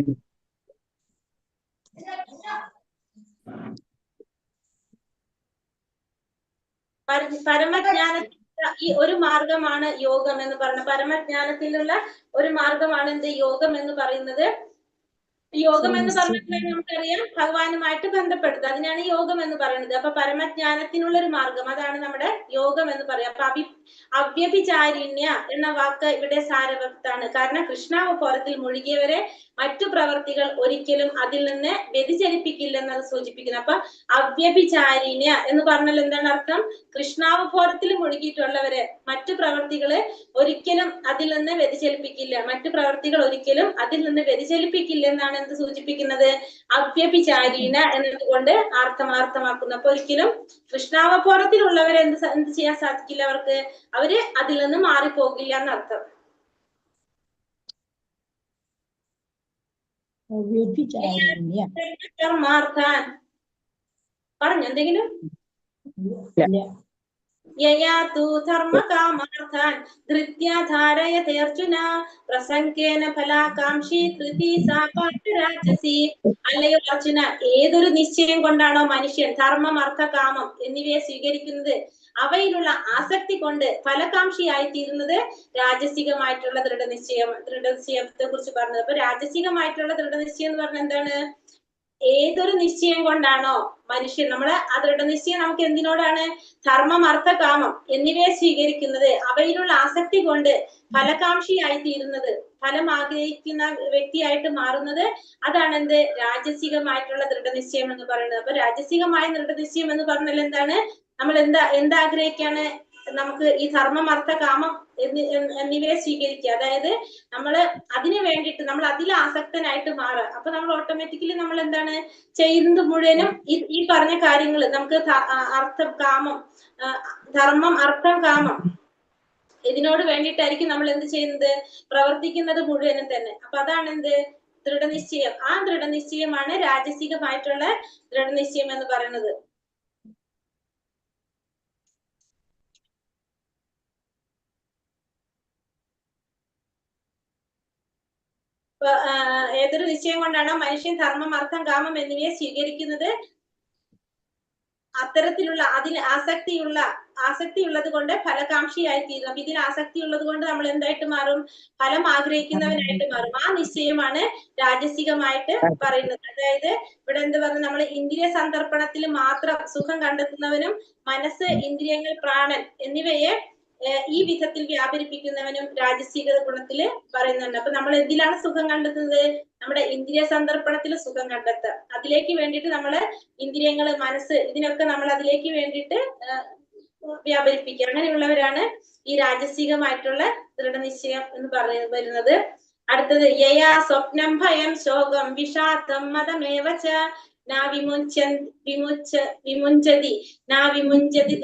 പരമജ്ഞാനത്തിലുള്ള ഈ ഒരു മാർഗമാണ് യോഗം എന്ന് പറയുന്നത്. പരമജ്ഞാനത്തിലുള്ള ഒരു മാർഗമാണ് എന്ത്? യോഗം എന്ന് പറയുന്നത്. യോഗം എന്ന് പറഞ്ഞിട്ടുണ്ടെങ്കിൽ നമുക്കറിയാം ഭഗവാനുമായിട്ട് ബന്ധപ്പെടുത്തുക, അതിനാണ് യോഗം എന്ന് പറയുന്നത്. അപ്പൊ പരമജ്ഞാനത്തിനുള്ള ഒരു മാർഗം, അതാണ് നമ്മുടെ യോഗം എന്ന് പറയാം. അപ്പൊ അവ്യഭിചാരിണ്യ എന്ന വാക്ക് ഇവിടെ സാരവത്താണ്. കാരണം കൃഷ്ണാവതാരത്തിൽ മുഴുകിയവരെ മറ്റു പ്രവർത്തികൾ ഒരിക്കലും അതിൽ നിന്ന് വ്യതിചലിപ്പിക്കില്ലെന്നത് സൂചിപ്പിക്കുന്നു. അപ്പൊ അവ്യഭിചാരിണ്യ എന്ന് പറഞ്ഞാൽ എന്താണ് അർത്ഥം? കൃഷ്ണാവതാരത്തിൽ മുഴുകിയിട്ടുള്ളവരെ മറ്റു പ്രവർത്തികള് ഒരിക്കലും അതിൽ നിന്ന് വ്യതിചലിപ്പിക്കില്ല, മറ്റു പ്രവർത്തികൾ ഒരിക്കലും അതിൽ നിന്ന് വ്യതിചലിപ്പിക്കില്ല എന്നാണ് എന്ത് സൂചിപ്പിക്കുന്നത്? അവ്യഭിചാരീന എന്നതുകൊണ്ട് അർത്ഥമാക്കുന്നു. അപ്പൊ ഒരിക്കലും കൃഷ്ണാവതാരത്തിലുള്ളവരെ എന്ത് ചെയ്യാൻ സാധിക്കില്ല? അവര് അതിൽ നിന്ന് മാറിപ്പോകില്ല എന്നർത്ഥം. പറഞ്ഞു എന്തെങ്കിലും? യയാതു ധർമ്മകാമാർത്ഥാൻ ധൃത്യാ ധാരയതേ അർജുന പ്രസംഗേന ഫലാകാംക്ഷി ധൃതി സാ പാർത്ഥ രാജസി. അല്ലയോ അർജുന, ഏതൊരു നിശ്ചയം കൊണ്ടാണോ മനുഷ്യൻ ധർമ്മം, അർത്ഥ, കാമം എന്നിവയെ സ്വീകരിക്കുന്നത്, അവയിലുള്ള ആസക്തി കൊണ്ട് ഫലകാംക്ഷിയായി തീരുന്നത് രാജസികമായിട്ടുള്ള ദൃഢനിശ്ചയത്തെ കുറിച്ച് പറഞ്ഞത്. അപ്പൊ രാജസികമായിട്ടുള്ള ദൃഢനിശ്ചയം എന്ന് പറഞ്ഞാൽ എന്താണ്? ഏതൊരു നിശ്ചയം കൊണ്ടാണോ മനുഷ്യൻ, നമ്മള് ആ ദൃഢനിശ്ചയം നമുക്ക് എന്തിനോടാണ്? ധർമ്മം, അർത്ഥ, കാമം എന്നിവയെ സ്വീകരിക്കുന്നത്, അവയിലുള്ള ആസക്തി കൊണ്ട് ഫലകാംക്ഷിയായി തീരുന്നത്, ഫലം ആഗ്രഹിക്കുന്ന വ്യക്തിയായിട്ട് മാറുന്നത്, അതാണ് എന്ത്? രാജസികമായിട്ടുള്ള ദൃഢനിശ്ചയം എന്ന് പറയുന്നത്. അപ്പൊ രാജസികമായ ദൃഢനിശ്ചയം എന്ന് പറഞ്ഞാൽ എന്താണ്? നമ്മൾ എന്താഗ്രഹിക്കാണ്? നമുക്ക് ഈ ധർമ്മം, അർത്ഥ, കാമം എന്നിവയെ സ്വീകരിക്കുക. അതായത് നമ്മള് അതിനു വേണ്ടിയിട്ട് നമ്മൾ അതിൽ ആസക്തനായിട്ട് മാറുക. അപ്പൊ നമ്മൾ ഓട്ടോമാറ്റിക്കലി നമ്മൾ എന്താണ് ചെയ്യുന്നത്? മുഴുവനും ഈ പറഞ്ഞ കാര്യങ്ങൾ നമുക്ക് അർത്ഥം, കാമം, ധർമ്മം, അർത്ഥം, കാമം ഇതിനോട് വേണ്ടിയിട്ടായിരിക്കും നമ്മൾ എന്ത് ചെയ്യുന്നത്? പ്രവർത്തിക്കുന്നത് മുഴുവനും തന്നെ. അപ്പൊ അതാണ് എന്ത്? ദൃഢനിശ്ചയം. ആ ദൃഢനിശ്ചയമാണ് രാജസികമായിട്ടുള്ള ദൃഢനിശ്ചയം എന്ന് പറയുന്നത്. ഏതൊരു നിശ്ചയം കൊണ്ടാണോ മനുഷ്യൻ ധർമ്മം, അർത്ഥം, കാമം എന്നിവയെ സ്വീകരിക്കുന്നത്, അത്തരത്തിലുള്ള അതിൽ ആസക്തിയുള്ളത് കൊണ്ട് ഫലകാംക്ഷിയായി തീരും. അപ്പൊ ഇതിൽ ആസക്തി ഉള്ളത് കൊണ്ട് നമ്മൾ എന്തായിട്ട് മാറും? ഫലം ആഗ്രഹിക്കുന്നവനായിട്ട് മാറും. ആ നിശ്ചയമാണ് രാജസികമായിട്ട് പറയുന്നത്. അതായത് ഇവിടെ എന്ത് പറഞ്ഞു? നമ്മൾ ഇന്ദ്രിയ സന്ദർപ്പണത്തിൽ മാത്രം സുഖം കണ്ടെത്തുന്നവനും മനസ്സ്, ഇന്ദ്രിയങ്ങൾ, പ്രാണൻ എന്നിവയെ ഈ വിധത്തിൽ വ്യാപരിപ്പിക്കുന്നവനും രാജസീക ഗുണത്തില് പറയുന്നുണ്ട്. അപ്പൊ നമ്മൾ എന്തിലാണ് സുഖം കണ്ടെത്തുന്നത്? നമ്മുടെ ഇന്ദ്രിയ സന്ദർപ്പണത്തിൽ സുഖം കണ്ടെത്തുക. അതിലേക്ക് വേണ്ടിയിട്ട് നമ്മള് ഇന്ദ്രിയങ്ങള്, മനസ്സ്, ഇതിനൊക്കെ നമ്മൾ അതിലേക്ക് വേണ്ടിയിട്ട് വ്യാപരിപ്പിക്കുക. അങ്ങനെയുള്ളവരാണ് ഈ രാജസീകമായിട്ടുള്ള ദൃഢനിശ്ചയം എന്ന് വരുന്നത്. അടുത്തത് യയാ സ്വപ്നം ഭയം ശോകം വിഷാദം മതമേവച വിമുഞ്ചതി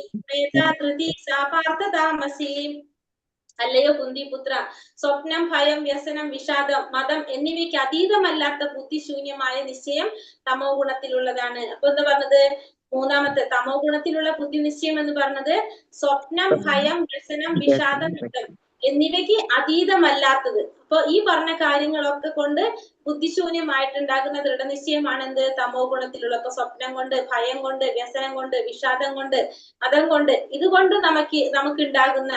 അല്ലയോ കുന്തിപുത്ര, സ്വപ്നം, ഭയം, വ്യസനം, വിഷാദം, മതം എന്നിവയ്ക്ക് അതീതമല്ലാത്ത ബുദ്ധിശൂന്യമായ നിശ്ചയം തമോ ഗുണത്തിലുള്ളതാണ്. അപ്പൊ എന്താ പറഞ്ഞത്? മൂന്നാമത്തെ തമോ ഗുണത്തിലുള്ള ബുദ്ധി നിശ്ചയം എന്ന് പറഞ്ഞത് സ്വപ്നം, ഭയം, വ്യസനം, വിഷാദം, മതം എന്നിവയ്ക്ക് അതീതമല്ലാത്തത്. അപ്പൊ ഈ പറഞ്ഞ കാര്യങ്ങളൊക്കെ കൊണ്ട് ബുദ്ധിശൂന്യമായിട്ടുണ്ടാകുന്ന ദൃഢനിശ്ചയമാണ് എന്ത്? തമോ ഗുണത്തിലുള്ള. അപ്പൊ സ്വപ്നം കൊണ്ട്, ഭയം കൊണ്ട്, വ്യസനം കൊണ്ട്, വിഷാദം കൊണ്ട്, മതം കൊണ്ട്, ഇതുകൊണ്ട് നമുക്ക് ഉണ്ടാകുന്ന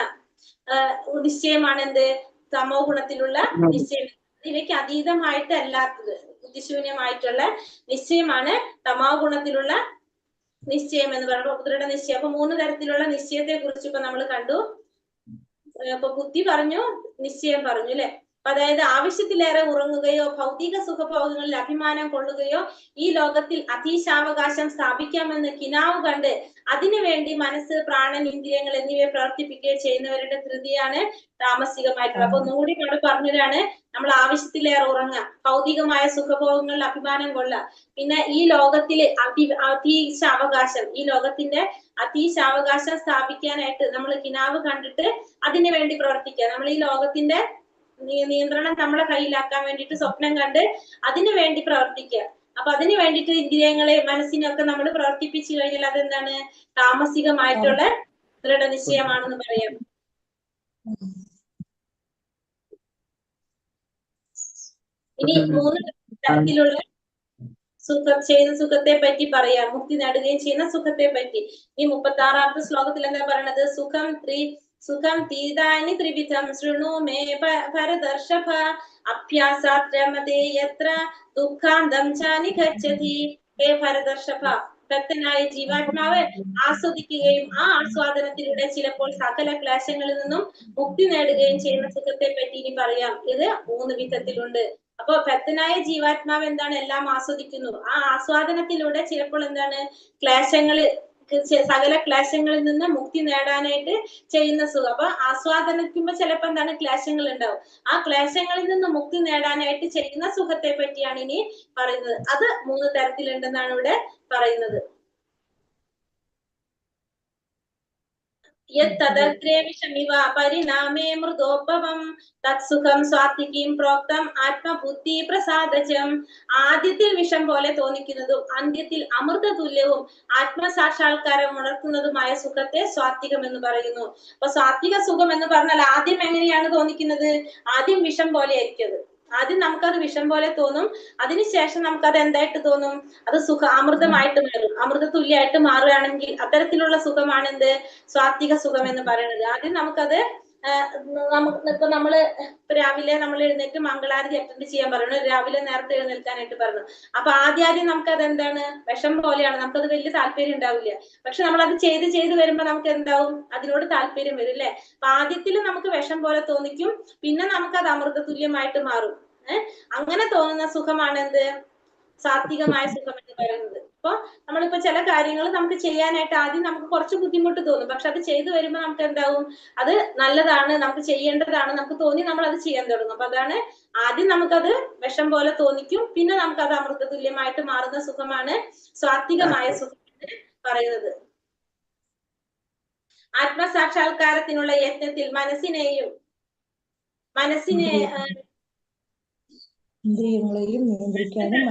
നിശ്ചയമാണ് എന്ത്? തമോ ഗുണത്തിലുള്ള നിശ്ചയം. ഇവയ്ക്ക് അതീതമായിട്ട് അല്ലാത്തത്, ബുദ്ധിശൂന്യമായിട്ടുള്ള നിശ്ചയമാണ് തമോ ഗുണത്തിലുള്ള നിശ്ചയം എന്ന് പറയുമ്പോൾ ദൃഢ നിശ്ചയം. അപ്പൊ 3 തരത്തിലുള്ള നിശ്ചയത്തെ കുറിച്ച് ഇപ്പൊ നമ്മൾ കണ്ടു. അപ്പൊ ബുദ്ധി പറഞ്ഞു, നിശ്ചയം പറഞ്ഞു, അല്ലെ? അതായത് ആവശ്യത്തിലേറെ ഉറങ്ങുകയോ ഭൗതിക സുഖഭോഗങ്ങളിൽ അഭിമാനം കൊള്ളുകയോ ഈ ലോകത്തിൽ അതീശാവകാശം സ്ഥാപിക്കാമെന്ന് കിനാവ് കണ്ട് അതിനുവേണ്ടി മനസ്സ്, പ്രാണൻ, ഇന്ദ്രിയങ്ങൾ എന്നിവയെ പ്രവർത്തിപ്പിക്കുകയോ ചെയ്യുന്നവരുടെ ധൃതിയാണ് താമസികമായിട്ടുള്ളത്. അപ്പൊ ഒന്നുകൂടി നമ്മൾ പറഞ്ഞതാണ്, നമ്മൾ ആവശ്യത്തിലേറെ ഉറങ്ങുക, ഭൗതികമായ സുഖഭോഗങ്ങളിൽ അഭിമാനം കൊള്ളുക, പിന്നെ ഈ ലോകത്തില് അതീശാവകാശം, ഈ ലോകത്തിന്റെ അതീശാവകാശം സ്ഥാപിക്കാനായിട്ട് നമ്മൾ കിനാവ് കണ്ടിട്ട് അതിനു വേണ്ടി പ്രവർത്തിക്കുക. നമ്മൾ ഈ ലോകത്തിന്റെ നിയന്ത്രണം നമ്മളെ കയ്യിലാക്കാൻ വേണ്ടിയിട്ട് സ്വപ്നം കണ്ട് അതിനു വേണ്ടി പ്രവർത്തിക്കുക. അപ്പൊ അതിനു വേണ്ടിയിട്ട് ഇന്ദ്രിയങ്ങളെ, മനസ്സിനൊക്കെ നമ്മൾ പ്രവർത്തിപ്പിച്ചു കഴിഞ്ഞാൽ അതെന്താണ്? താമസികമായിട്ടുള്ള ദൃഢനിശ്ചയമാണെന്ന് പറയാം. ഇനി 3 തരത്തിലുള്ള ചെയ്യുന്ന സുഖത്തെ പറ്റി പറയാം. മുക്തി നേടുകയും ചെയ്യുന്ന സുഖത്തെ പറ്റി. ഈ 36ാമത്തെ ശ്ലോകത്തിൽ എന്താ പറയണത്? സുഖം തീതാനി ത്രിവിധം ശൃണു മേ ഭരതർഷഭ അഭ്യാസാത്രമതേ യത്ര ദുഃഖാന്തം ചാനി ഗച്ഛതി. ഹേ ഭരതർഷഭ, ഭക്തനായ ജീവാത്മാവ് ആസ്വദിക്കുകയും ആ ആസ്വാദനത്തിലൂടെ ചിലപ്പോൾ സകല ക്ലേശങ്ങളിൽ നിന്നും മുക്തി നേടുകയും ചെയ്യുന്ന സുഖത്തെ പറ്റി ഇനി പറയാം. ഇത് 3 വിധത്തിലുണ്ട്. അപ്പൊ ഭക്തനായ ജീവാത്മാവ് എന്താണ്? എല്ലാം ആസ്വദിക്കുന്നു. ആ ആസ്വാദനത്തിലൂടെ ചിലപ്പോൾ എന്താണ്? സകല ക്ലേശങ്ങളിൽ നിന്ന് മുക്തി നേടാനായിട്ട് ചെയ്യുന്ന സുഖം. അപ്പൊ ആസ്വാദനിക്കുമ്പോ ചിലപ്പോ എന്താണ്? ക്ലേശങ്ങൾ ഉണ്ടാവും. ആ ക്ലേശങ്ങളിൽ നിന്ന് മുക്തി നേടാനായിട്ട് ചെയ്യുന്ന സുഖത്തെ പറ്റിയാണ് ഇനി പറയുന്നത്. അത് 3 തരത്തിലുണ്ടെന്നാണ് ഇവിടെ പറയുന്നത്. യത്തദഗ്രേ വിഷമിവ പരിണാമേ മൃദോപവം തത്സുഖം സ്വാത്വികീം പ്രോക്തം ആത്മബുദ്ധി പ്രസാദജം. ആദ്യത്തിൽ വിഷം പോലെ തോന്നിക്കുന്നതും അന്ത്യത്തിൽ അമൃത തുല്യവും ആത്മസാക്ഷാത്കാരം ഉണർത്തുന്നതുമായ സുഖത്തെ സ്വാത്വികം എന്ന് പറയുന്നു. അപ്പൊ സ്വാത്വിക സുഖം എന്ന് പറഞ്ഞാൽ ആദ്യം എങ്ങനെയാണ് തോന്നിക്കുന്നത്? ആദ്യം വിഷം പോലെ ആയിരിക്കും. ആദ്യം നമുക്കത് വിഷം പോലെ തോന്നും. അതിനുശേഷം നമുക്കത് എന്തായിട്ട് തോന്നും? അത് അമൃതമായിട്ട് മാറും. അമൃത തുല്യമായിട്ട് മാറുകയാണെങ്കിൽ അത്തരത്തിലുള്ള സുഖമാണ് എന്ത്? സ്വാത്വിക സുഖം എന്ന് പറയുന്നത്. ആദ്യം നമുക്കത് ഇപ്പൊ നമ്മള് രാവിലെ നമ്മൾ എഴുന്നേറ്റ് മംഗളാരതി അറ്റൻഡ് ചെയ്യാൻ പറഞ്ഞു, രാവിലെ നേരത്തെ എഴുന്നേൽക്കാനായിട്ട് പറഞ്ഞു. അപ്പൊ ആദ്യം നമുക്കത് എന്താണ്? വിഷം പോലെയാണ്, നമുക്കത് വലിയ താല്പര്യം ഉണ്ടാവില്ല. പക്ഷെ നമ്മൾ അത് ചെയ്ത് വരുമ്പോ നമുക്ക് എന്താവും? അതിനോട് താല്പര്യം വരും, അല്ലെ? അപ്പൊ ആദ്യത്തിൽ നമുക്ക് വിഷം പോലെ തോന്നിക്കും, പിന്നെ നമുക്കത് അമൃത തുല്യമായിട്ട് മാറും. അങ്ങനെ തോന്നുന്ന സുഖമാണ് എന്ത്? സാത്വികമായ സുഖം എന്ന് പറയുന്നത്. അപ്പൊ നമ്മളിപ്പോ ചില കാര്യങ്ങൾ നമുക്ക് ചെയ്യാനായിട്ട് ആദ്യം നമുക്ക് കുറച്ച് ബുദ്ധിമുട്ട് തോന്നും. പക്ഷെ അത് ചെയ്തു വരുമ്പോ നമുക്ക് എന്താവും? അത് നല്ലതാണ്, നമുക്ക് ചെയ്യേണ്ടതാണ്, നമുക്ക് തോന്നി നമ്മൾ അത് ചെയ്യാൻ തുടങ്ങും. അപ്പൊ അതാണ് ആദ്യം നമുക്കത് വിഷം പോലെ തോന്നിക്കും, പിന്നെ നമുക്കത് അമൃത തുല്യമായിട്ട് മാറുന്ന സുഖമാണ് സ്വാത്വികമായ സുഖം എന്ന് പറയുന്നത്. ആത്മസാക്ഷാത്കാരത്തിനുള്ള യത്നത്തിൽ ഇന്ദ്രിയങ്ങളെയും നിയന്ത്രിക്കാനും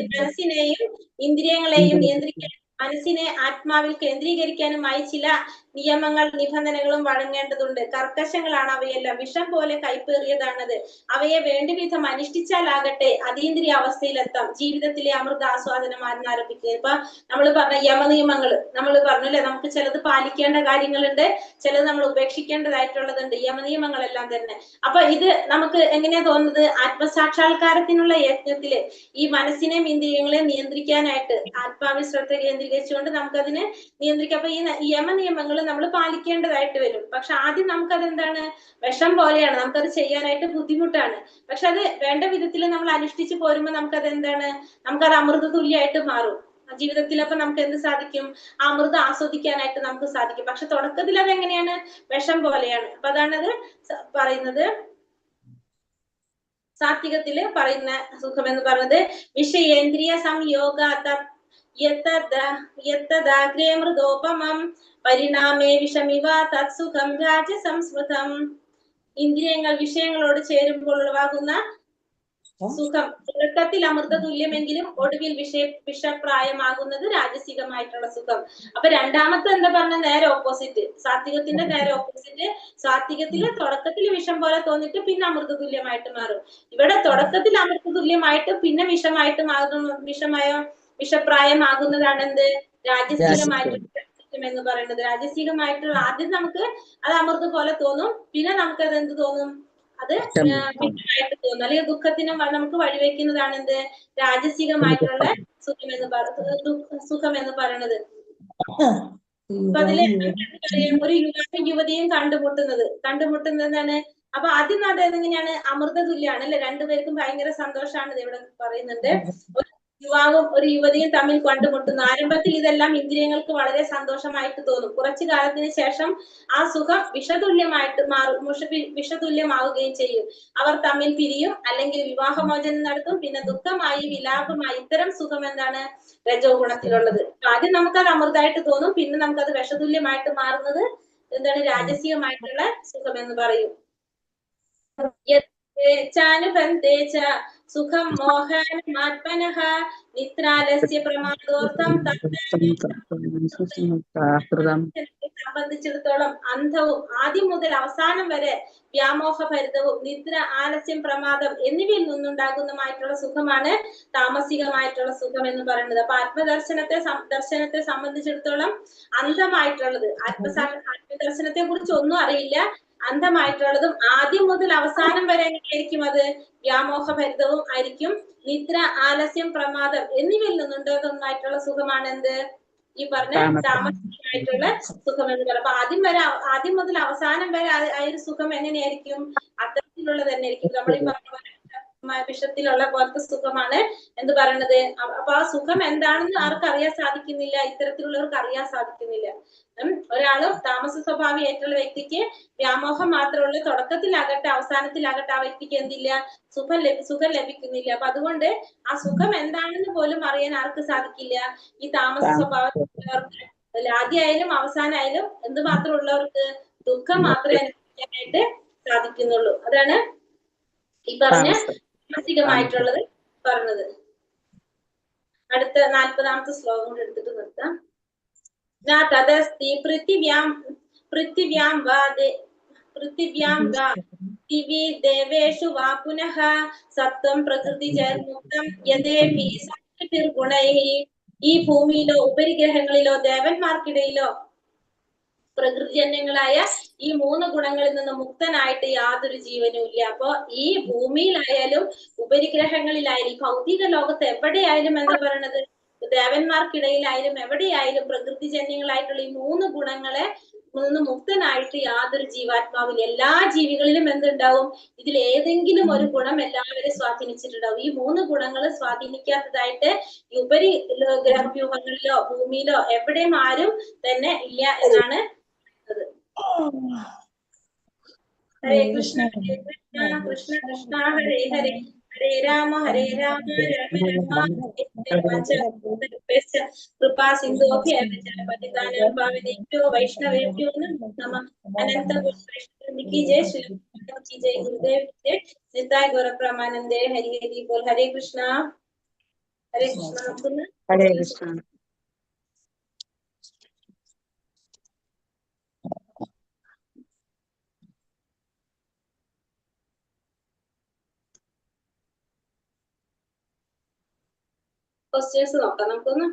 മനസ്സിനെയും ഇന്ദ്രിയങ്ങളെയും നിയന്ത്രിക്കാനും മനസ്സിനെ ആത്മാവിൽ കേന്ദ്രീകരിക്കാനുമായി ചില നിയമങ്ങൾ, നിബന്ധനകളും വഴങ്ങേണ്ടതുണ്ട്. കർക്കശങ്ങളാണ് അവയെല്ലാം. വിഷം പോലെ കൈപ്പേറിയതാണത്. അവയെ വേണ്ടുവിധം അനുഷ്ഠിച്ചാലാകട്ടെ അതീന്ദ്രിയ അവസ്ഥയിലെത്താം. ജീവിതത്തിലെ അമൃത ആസ്വാദനം ആരംഭിക്കുക. ഇപ്പൊ നമ്മൾ പറഞ്ഞ യമനിയമങ്ങൾ നമ്മൾ പറഞ്ഞല്ലേ, നമുക്ക് ചിലത് പാലിക്കേണ്ട കാര്യങ്ങളുണ്ട്, ചിലത് നമ്മൾ ഉപേക്ഷിക്കേണ്ടതായിട്ടുള്ളതുണ്ട്. യമനിയമങ്ങളെല്ലാം തന്നെ. അപ്പൊ ഇത് നമുക്ക് എങ്ങനെയാ തോന്നുന്നത്? ആത്മസാക്ഷാത്കാരത്തിനുള്ള യത്നത്തില് ഈ മനസ്സിനെയും ഇന്ദ്രിയങ്ങളെയും നിയന്ത്രിക്കാനായിട്ട് ആത്മാവിൽ ശ്രദ്ധ കേന്ദ്രീകരിച്ചുകൊണ്ട് നമുക്കതിനെ നിയന്ത്രിക്കാം. അപ്പൊ ഈ യമനിയമങ്ങൾ നമ്മൾ പാലിക്കേണ്ടതായിട്ട് വരും. പക്ഷെ ആദ്യം നമുക്കത് എന്താണ്, വിഷം പോലെയാണ്, നമുക്കത് ചെയ്യാനായിട്ട് ബുദ്ധിമുട്ടാണ്. പക്ഷെ അത് വേണ്ട വിധത്തിൽ നമ്മൾ അനുഷ്ഠിച്ചു പോരുമ്പോൾ നമുക്കത് എന്താണ്, നമുക്കത് അമൃത തുല്യമായിട്ട് മാറും ജീവിതത്തിൽ. അപ്പൊ നമുക്ക് എന്ത് സാധിക്കും, ആ അമൃതം ആസ്വദിക്കാനായിട്ട് നമുക്ക് സാധിക്കും. പക്ഷെ തുടക്കത്തിൽ അത് എങ്ങനെയാണ്, വിഷം പോലെയാണ്. അപ്പൊ അതാണത് പറയുന്നത്, സാത്വികത്തില് പറയുന്ന സുഖം എന്ന് പറയുന്നത് വിഷയേന്ദ്രിയ സംയോഗ മൃതോപമം പരിണാമേ വിഷമിവ തത്സുഖം രാജസംസ്മൃതം. ഇന്ദ്രിയങ്ങൾ വിഷയങ്ങളോട് ചേരുമ്പോൾ ഉളവാകുന്ന സുഖം തുടക്കത്തിൽ അമൃത തുല്യമെങ്കിലും ഒടുവിൽ വിഷപ്രായമാകുന്നത് രാജസികമായിട്ടുള്ള സുഖം. അപ്പൊ രണ്ടാമത്തെ എന്താ പറഞ്ഞ, നേരെ ഓപ്പോസിറ്റ്, സാത്വികത്തിന്റെ നേരെ ഓപ്പോസിറ്റ്. സാത്വികത്തില് തുടക്കത്തിൽ വിഷം പോലെ തോന്നിട്ട് പിന്നെ അമൃത തുല്യമായിട്ട് മാറും. ഇവിടെ തുടക്കത്തിൽ അമൃത തുല്യമായിട്ട് പിന്നെ വിഷമായിട്ട് മാറുന്ന, വിഷപ്രായമാകുന്നതാണ് എന്ത്, രാജസികമായിട്ടുള്ള എന്ന് പറയുന്നത്. രാജസികമായിട്ടുള്ള ആദ്യം നമുക്ക് അത് അമൃത പോലെ തോന്നും, പിന്നെ നമുക്കത് എന്ത് തോന്നും, അത് വിഷമായിട്ട് തോന്നും, അല്ലെങ്കിൽ ദുഃഖത്തിനും നമുക്ക് വഴിവെക്കുന്നതാണ് എന്ത്, രാജസികമായിട്ടുള്ള സുഖം എന്ന് പറയുന്നത്. അപ്പൊ അതില് ഒരു യുവാവും യുവതിയും കണ്ടുമുട്ടുന്നതാണ്. അപ്പൊ ആദ്യം അത് എങ്ങനെയാണ്, അമൃത തുല്യാണ് അല്ലെ, രണ്ടുപേർക്കും ഭയങ്കര സന്തോഷമാണ് ഇവിടെ പറയുന്നുണ്ട്. യുവാവും ഒരു യുവതിയും തമ്മിൽ കണ്ടുമുട്ടുന്നു. ആരംഭത്തിൽ ഇതെല്ലാം ഇന്ദ്രിയങ്ങൾക്ക് വളരെ സന്തോഷമായിട്ട് തോന്നും. കുറച്ചു കാലത്തിന് ശേഷം ആ സുഖം വിഷതുല്യമായിട്ട് മാറും, വിഷതുല്യമാവുകയും ചെയ്യും. അവർ തമ്മിൽ പിരിയും, അല്ലെങ്കിൽ വിവാഹമോചനം നടത്തും, പിന്നെ ദുഃഖമായി വിലാപമായി. ഇത്തരം സുഖം എന്താണ്, രജോ ഗുണത്തിലുള്ളത്. ആദ്യം നമുക്കത് അമൃതമായിട്ട് തോന്നും, പിന്നെ നമുക്കത് വിഷതുല്യമായിട്ട് മാറുന്നത് എന്താണ്, രാജസീയമായിട്ടുള്ള സുഖം എന്ന് പറയും. സുഖം മോഹാത്മനഃ നിത്രാലസ്യ പ്രമാദോർത്ഥം സംബന്ധിച്ചിടത്തോളം അന്ധവും ആദ്യം മുതൽ അവസാനം വരെ വ്യാമോഹഭരിതവും നിദ്ര, ആലസ്യം, പ്രമാദം എന്നിവയിൽ നിന്നുണ്ടാകുന്നതായിട്ടുള്ള സുഖമാണ് താമസികമായിട്ടുള്ള സുഖം എന്ന് പറയുന്നത്. അപ്പൊ ദർശനത്തെ സംബന്ധിച്ചിടത്തോളം അന്ധമായിട്ടുള്ളത്, ആത്മദർശനത്തെ കുറിച്ച് ഒന്നും അറിയില്ല, അന്ധമായിട്ടുള്ളതും ആദ്യം മുതൽ അവസാനം വരെ എങ്ങനെയായിരിക്കും, അത് വ്യാമോഹഭരിതവും ആയിരിക്കും. നിദ്ര, ആലസ്യം, പ്രമാദം എന്നിവയിൽ നിന്നുണ്ടാകുന്നതായിട്ടുള്ള സുഖമാണ് എന്ത്, ഈ പറഞ്ഞ താമസികമായിട്ടുള്ള സുഖം എന്ന് പറയുന്നത്. അപ്പൊ ആദ്യം മുതൽ അവസാനം വരെ ആ ഒരു സുഖം എങ്ങനെയായിരിക്കും, അത്തരത്തിലുള്ളത് തന്നെ ആയിരിക്കും. നമ്മൾ ഈ പറഞ്ഞ വിഷത്തിലുള്ള പോലത്തെ സുഖമാണ് എന്ത് പറയുന്നത്. അപ്പൊ ആ സുഖം എന്താണെന്ന് ആർക്ക് അറിയാൻ സാധിക്കുന്നില്ല, ഇത്തരത്തിലുള്ളവർക്ക് അറിയാൻ സാധിക്കുന്നില്ല. ഒരാളും താമസ സ്വഭാവിയായിട്ടുള്ള വ്യക്തിക്ക് വ്യാമോഹം മാത്രമുള്ള, തുടക്കത്തിലാകട്ടെ അവസാനത്തിലാകട്ടെ ആ വ്യക്തിക്ക് എന്തില്ല, സുഖം ലഭിക്കുന്നില്ല. അപ്പൊ അതുകൊണ്ട് ആ സുഖം എന്താണെന്ന് പോലും അറിയാൻ ആർക്ക് സാധിക്കില്ല, ഈ താമസ സ്വഭാവത്തിലുള്ളവർക്ക്. ആദ്യമായാലും അവസാനമായാലും എന്ത് മാത്രം ഉള്ളവർക്ക്, ദുഃഖം മാത്രമേ അനുഭവിക്കാനായിട്ട് സാധിക്കുന്നുള്ളൂ. അതാണ് ഈ പറഞ്ഞ മാനസികമായിട്ടുള്ളത് പറഞ്ഞത്. അടുത്ത 40ാമത്തെ ശ്ലോകം കൂടെ എടുത്തിട്ട് നിർത്താം. തദസ്തി പൃഥിവ്യാം വാ ദിവി ദേവേഷു വാ പുനഃ സത്വം പ്രകൃതിജൈർമുക്തം യഥേഭി സത്വൈർഗുണൈഃ. ഈ ഭൂമിയിലോ ഉപരിഗ്രഹങ്ങളിലോ ദേവന്മാർക്കിടയിലോ പ്രകൃതിജന്യങ്ങളായ ഈ 3 ഗുണങ്ങളിൽ നിന്ന് മുക്തനായിട്ട് യാതൊരു ജീവനും ഇല്ല. അപ്പൊ ഈ ഭൂമിയിലായാലും ഉപരിഗ്രഹങ്ങളിലായാലും ഭൗതിക ലോകത്ത് എവിടെയായാലും എന്താ പറയണത്, ദേവന്മാർക്കിടയിലായാലും എവിടെയായാലും പ്രകൃതിജന്യങ്ങളായിട്ടുള്ള ഈ 3 ഗുണങ്ങളെ നിന്ന് മുക്തനായിട്ട് യാതൊരു ജീവാത്മാവില്ല. എല്ലാ ജീവികളിലും എന്തുണ്ടാവും, ഇതിൽ ഏതെങ്കിലും ഒരു ഗുണം എല്ലാവരെയും സ്വാധീനിച്ചിട്ടുണ്ടാവും. ഈ 3 ഗുണങ്ങൾ സ്വാധീനിക്കാത്തതായിട്ട് ഉപരി ഗ്രഹവ്യൂഹങ്ങളിലോ ഭൂമിയിലോ എവിടെയും ആരും തന്നെ ഇല്ല എന്നാണ്. ഹരേ കൃഷ്ണ ഹരേ കൃഷ്ണ കൃഷ്ണ കൃഷ്ണ ഹരേ ഹരേ ഹരേ രാമ രാമ രാമ കൃപാ സിന്ധോഭ്യോ പാവനേഭ്യോ വൈഷ്ണവേഭ്യോ നമഃ. അനന്ത की जय, श्री की जय, गुरुदेव की जय, निताय गौरप्रमानंदे हरि हरि बोल. हरे कृष्णा हरे कृष्णा. ഹരേ കൃഷ്ണ. ക്വസ്റ്റ്യൻസ് നോക്കാം നമുക്കൊന്ന്.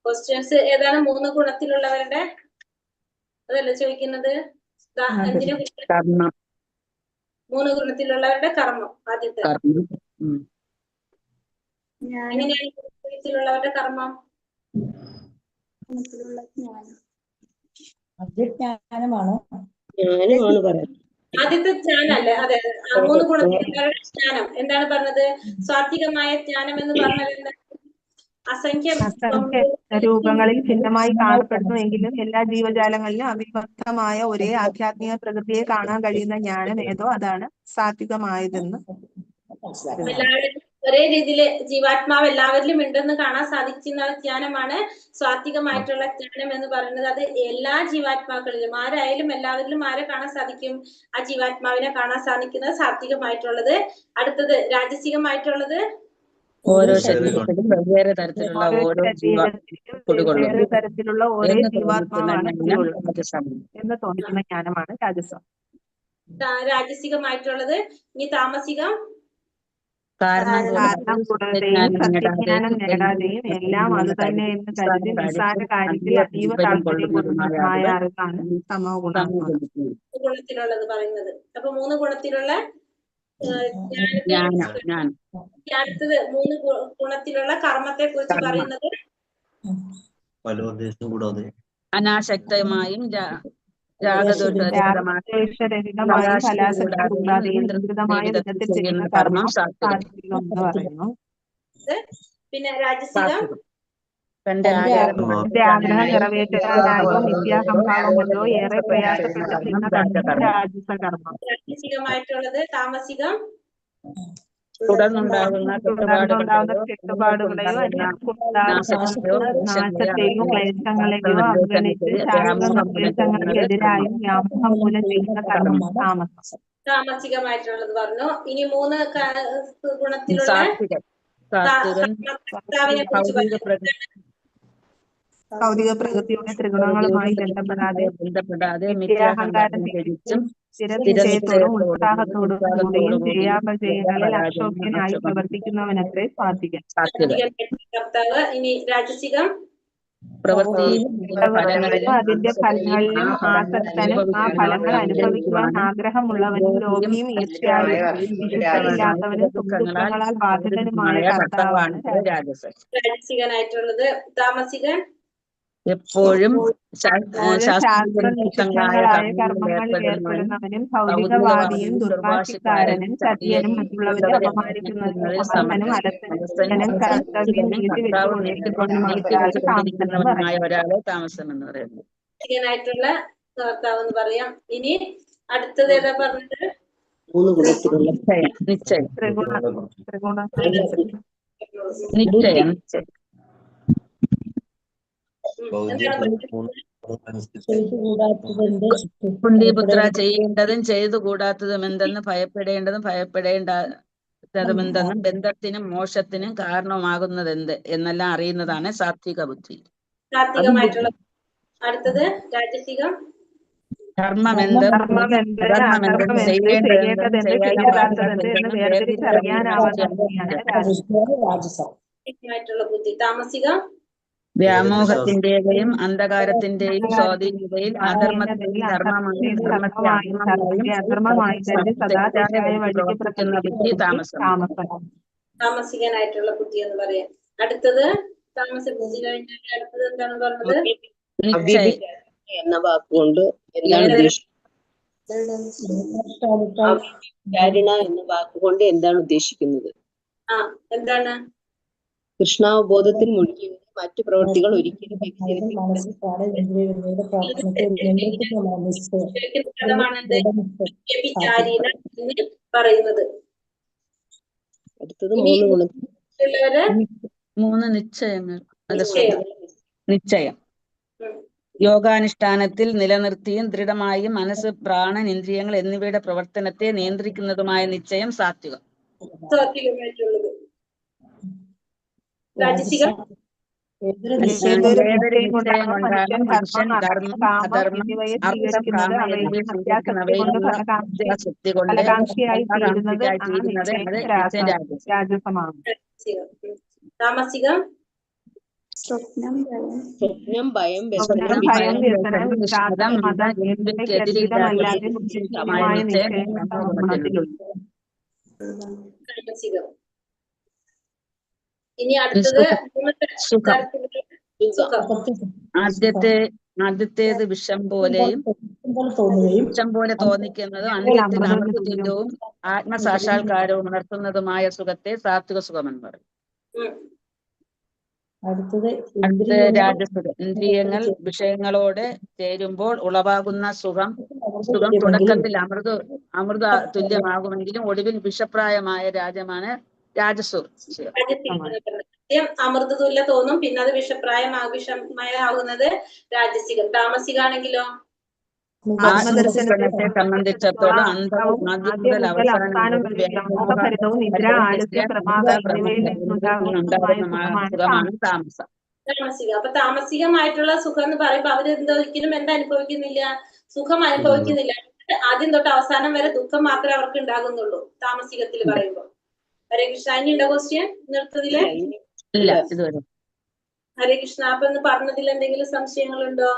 ക്വസ്റ്റ്യൻസ് ഏതാണ്, 3 ഗുണത്തിലുള്ളവരുടെ അതല്ല ചോദിക്കുന്നത്, എന്തിനെ കുറിച്ച്, 3 ഗുണത്തിലുള്ളവരുടെ കർമ്മം. ആദ്യത്തെ എങ്ങനെയാണ് 3 ഗുണത്തിലുള്ളവരുടെ കർമ്മം, ജ്ഞാനമാണ്. ജ്ഞാനമാണ് പറയുന്നത്. ആദ്യത്തെ ജ്ഞാനല്ലേ? അതെ, 3 ഗുണത്തിലുള്ള ജ്ഞാനം. എന്താണ് പറഞ്ഞത്? സാത്വികമായ ജ്ഞാനം എന്ന് പറഞ്ഞാൽ എന്താ? അസംഖ്യം അസംഖ്യ രൂപങ്ങളിൽ ഭിന്നമായി കാണപ്പെടുന്നുവെങ്കിലും എല്ലാ ജീവജാലങ്ങളിലും അവിഭക്തമായ ഒരേ ആധ്യാത്മിക പ്രകൃതിയെ കാണാൻ കഴിയുന്ന ജ്ഞാനം ഏതോ അതാണ് സാത്വികമായതെന്ന് എല്ലാവരും ഒരേ രീതിയിൽ ജീവാത്മാവ് എല്ലാവരിലും ഉണ്ടെന്ന് കാണാൻ സാധിക്കുന്ന ജ്ഞാനമാണ് സാത്വികമായിട്ടുള്ള ജ്ഞാനം എന്ന് പറയുന്നത്. അത് എല്ലാ ജീവാത്മാക്കളിലും ആരായാലും എല്ലാവരിലും ആരെ കാണാൻ സാധിക്കും? ആ ജീവാത്മാവിനെ കാണാൻ സാധിക്കുന്നത് സാത്വികമായിട്ടുള്ളത്. അടുത്തത് രാജസികമായിട്ടുള്ളത് ഓരോ ശരീരത്തിലും വെവ്വേറെ തരത്തിലുള്ള ഓരോ വെവ്വേറെ തരത്തിലുള്ള ഒരേ ജീവാത്മാവാണ് രാജസം. എന്ന് തോന്നിക്കുന്ന ജ്ഞാനമാണ് രാജസം. രാജസികമായിട്ടുള്ളത്. ഇനി താമസികം കാരണം കൂടാതെയും സത്യജ്ഞാനം നേടാതെയും എല്ലാം അത് തന്നെ എന്ന് കരുതി നിസ്സാര കാര്യത്തിൽ അതീവ താല്പര്യം കൊണ്ടുമായ അറിവാണ് തമോ ഗുണം. ഗുണത്തിലുള്ളത് പറയുന്നത്. അപ്പൊ 3 ഗുണത്തിലുള്ള അടുത്തത് 3 ഗുണത്തിലുള്ള കർമ്മത്തെ കുറിച്ച് പറയുന്നത് ഫലോദ്ദേശം കൂടാതെ അനാസക്തമായും രാഗദ്വേഷരഹിതമായും ഫലാസക്തി കൂടാതെയും നിയന്ത്രിതമായ വിധത്തിൽ ചെയ്യുന്ന കർമ്മം സാത്വികം എന്ന് പറയുന്നു. പിന്നെ രാജസികം ആഗ്രഹം നിറവേറ്റാനായോ നിത്യാസംഭാവം കൊണ്ടോ ഏറെ പ്രയാസപ്പെട്ടിരുന്ന കർമ്മം രാജസകർമ്മം. രാജസികമായിട്ടുള്ളത് താമസികം തുടർന്നുണ്ടാകുന്ന കെട്ടുപാടുകളെയോ നാശത്തെയോ ക്ലേശങ്ങളെയോ അവഗണിച്ച് ശാരീരിക നിർദ്ദേശങ്ങൾക്കെതിരായും വ്യാമോഹം മൂലം ചെയ്യുന്ന കർമ്മം താമസം. താമസികമായിട്ടുള്ളത് പറഞ്ഞു. ഇനി 3 ഗുണത്തിലുള്ള ഭൗതിക പ്രകൃതിയുടെ ത്രിഗുണങ്ങളുമായി ബന്ധപ്പെടാതെ മിഥ്യാഹങ്കാരത്തിനും സ്ഥിരനിശ്ചയത്തോടും ഉത്സാഹത്തോടും കൂടിയും ജയാപജയങ്ങളിൽ അക്ഷോഭ്യനായി പ്രവർത്തിക്കുന്നവനത്രേ സാത്വികൻ. കർത്താവ്. ഇനി രാജസികം അതിന്റെ ഫലങ്ങളിലും ആസക്തനും ആ ഫലങ്ങൾ അനുഭവിക്കുവാൻ ആഗ്രഹമുള്ളവനും ലോഭിയും ഈർഷ്യാലുവും വിശുദ്ധയില്ലാത്തവനും സുഖദുഃഖങ്ങളാൽ ബാധിതനുമായ കർത്താവാണ് രാജസികനായിട്ടുള്ളത്. താമസികൻ എപ്പോഴും ശാസ്ത്രനിഷിദ്ധങ്ങളായ കർമ്മങ്ങളിൽ ഏർപ്പെടുന്നവനും ഭൗതികവാദിയും ദുർവാശിക്കാരനും ചതിയനും മറ്റുള്ളവരെ അപമാനിക്കുന്നവനും അസമനും അലസനും കർത്തവ്യം നീട്ടിവെച്ചുകൊണ്ടിരിക്കുന്നവനുമായ ഒരാളെ താമസം എന്ന് പറയുന്നത്. രാജസികനായിട്ടുള്ള കർത്താവ് എന്ന് പറയാം. ഇനി അടുത്തത് ഏതാ പറഞ്ഞത്? 3 ഗുണത്തിലുള്ള നിശ്ചയം. നിശ്ചയം കുന്തിപുത്ര, ചെയ്യേണ്ടതും ചെയ്തുകൂടാത്തതും എന്തെന്ന് ഭയപ്പെടേണ്ടതും ഭയപ്പെടേണ്ടതുമെന്തെന്നും ബന്ധത്തിനും മോക്ഷത്തിനും കാരണമാകുന്നതെന്ത് എന്നെല്ലാം അറിയുന്നതാണ് സാത്വിക ബുദ്ധി. സാത്വികമായിട്ടുള്ള. അടുത്തത് രാജസികം ധർമ്മമെന്ത് അധർമ്മമെന്തെന്ന് ചെയ്യേണ്ടതെന്ത് ചെയ്യാത്തതെന്ത് എന്ന് ായിട്ടുള്ള ബുദ്ധി. താമസികം വ്യാമോഹത്തിന്റെയും അന്ധകാരത്തിന്റെയും സ്വാധീനതയിൽ അധർമ്മത്തെയും ധർമ്മമായും പ്രവർത്തിക്കുന്ന ബുദ്ധി താമസം. താമസികനായിട്ടുള്ള ബുദ്ധി എന്ന് പറയാം. അടുത്തത് താമസ ബുദ്ധി കഴിഞ്ഞാൽ അടുത്തത് എന്താണ് പറഞ്ഞത്? നിശ്ചയം എന്ന വാക്കുകൊണ്ട് എന്താണ് എന്ന വാക്കുകൊണ്ട് എന്താണ് ഉദ്ദേശിക്കുന്നത്? എന്താണ്? കൃഷ്ണാവബോധത്തിൽ മുഴുകി മറ്റു പ്രവൃത്തികൾ ഒരിക്കലും പറയുന്നത്. അടുത്തത് 3 ഗുണത്തിൽ 3 നിശ്ചയങ്ങൾ. നിശ്ചയം യോഗാനുഷ്ഠാനത്തിൽ നിലനിർത്തിയും ദൃഢമായും മനസ്സ്, പ്രാണൻ, ഇന്ദ്രിയങ്ങൾ എന്നിവയുടെ പ്രവർത്തനത്തെ നിയന്ത്രിക്കുന്നതുമായ നിശ്ചയം സാത്വികം. സാത്വികമായിട്ടുള്ളത്. രാജസികം താമസികം സ്വപ്നം, ഭയം, ഇനി അടുത്തത് സുഖം. ആദ്യത്തേത് വിഷം പോലെയും വിഷം പോലെ തോന്നിക്കുന്നതും അന്ത്യത്തിൽ അമൃത തുല്യവും ആത്മസാക്ഷാത്കാരവും ഉണർത്തുന്നതുമായ സുഖത്തെ സാത്വിക സുഖം എന്ന് പറയും. അടുത്തത് അടുത്ത രാജസുഖം. ഇന്ദ്രിയങ്ങൾ വിഷയങ്ങളോട് ചേരുമ്പോൾ ഉളവാകുന്ന സുഖം തുടക്കത്തിൽ അമൃത തുല്യമാകുമെങ്കിലും ഒടുവിൽ വിഷപ്രായമായ രാജമാണ് രാജസുഖം. ആദ്യം അമൃതതുല്യ തോന്നും, പിന്നെ അത് വിഷമയമാകുന്നത് രാജസികം. താമസികാണെങ്കിലോ ആത്മദർശനത്തെ സംബന്ധിച്ചിടത്തോളം ആദ്യം മുതൽ അവസാനം വരെ മോഹഭരിതവും നിദ്ര, ആലസ്യം, പ്രമാദം എന്നിവയിൽ നിന്നുണ്ടാകുന്ന സുഖമാണ് താമസം. താമസിക. അപ്പൊ താമസികമായിട്ടുള്ള സുഖം എന്ന് പറയുമ്പോ അവരെന്തൊരിക്കലും എന്താ അനുഭവിക്കുന്നില്ല? സുഖം അനുഭവിക്കുന്നില്ല. ആദ്യം തൊട്ട് അവസാനം വരെ ദുഃഖം മാത്രമേ അവർക്ക് ഉണ്ടാകുന്നുള്ളൂ താമസികത്തിൽ പറയുമ്പോ. ഹരേ കൃഷ്ണ. ഇനി ഉണ്ടോ ക്വസ്റ്റ്യൻ നിർത്തതില്? ഇല്ല, ഇതുവരെ. ഹരേ കൃഷ്ണ. അപ്പൊ ഇന്ന് പറഞ്ഞതിൽ എന്തെങ്കിലും സംശയങ്ങളുണ്ടോ?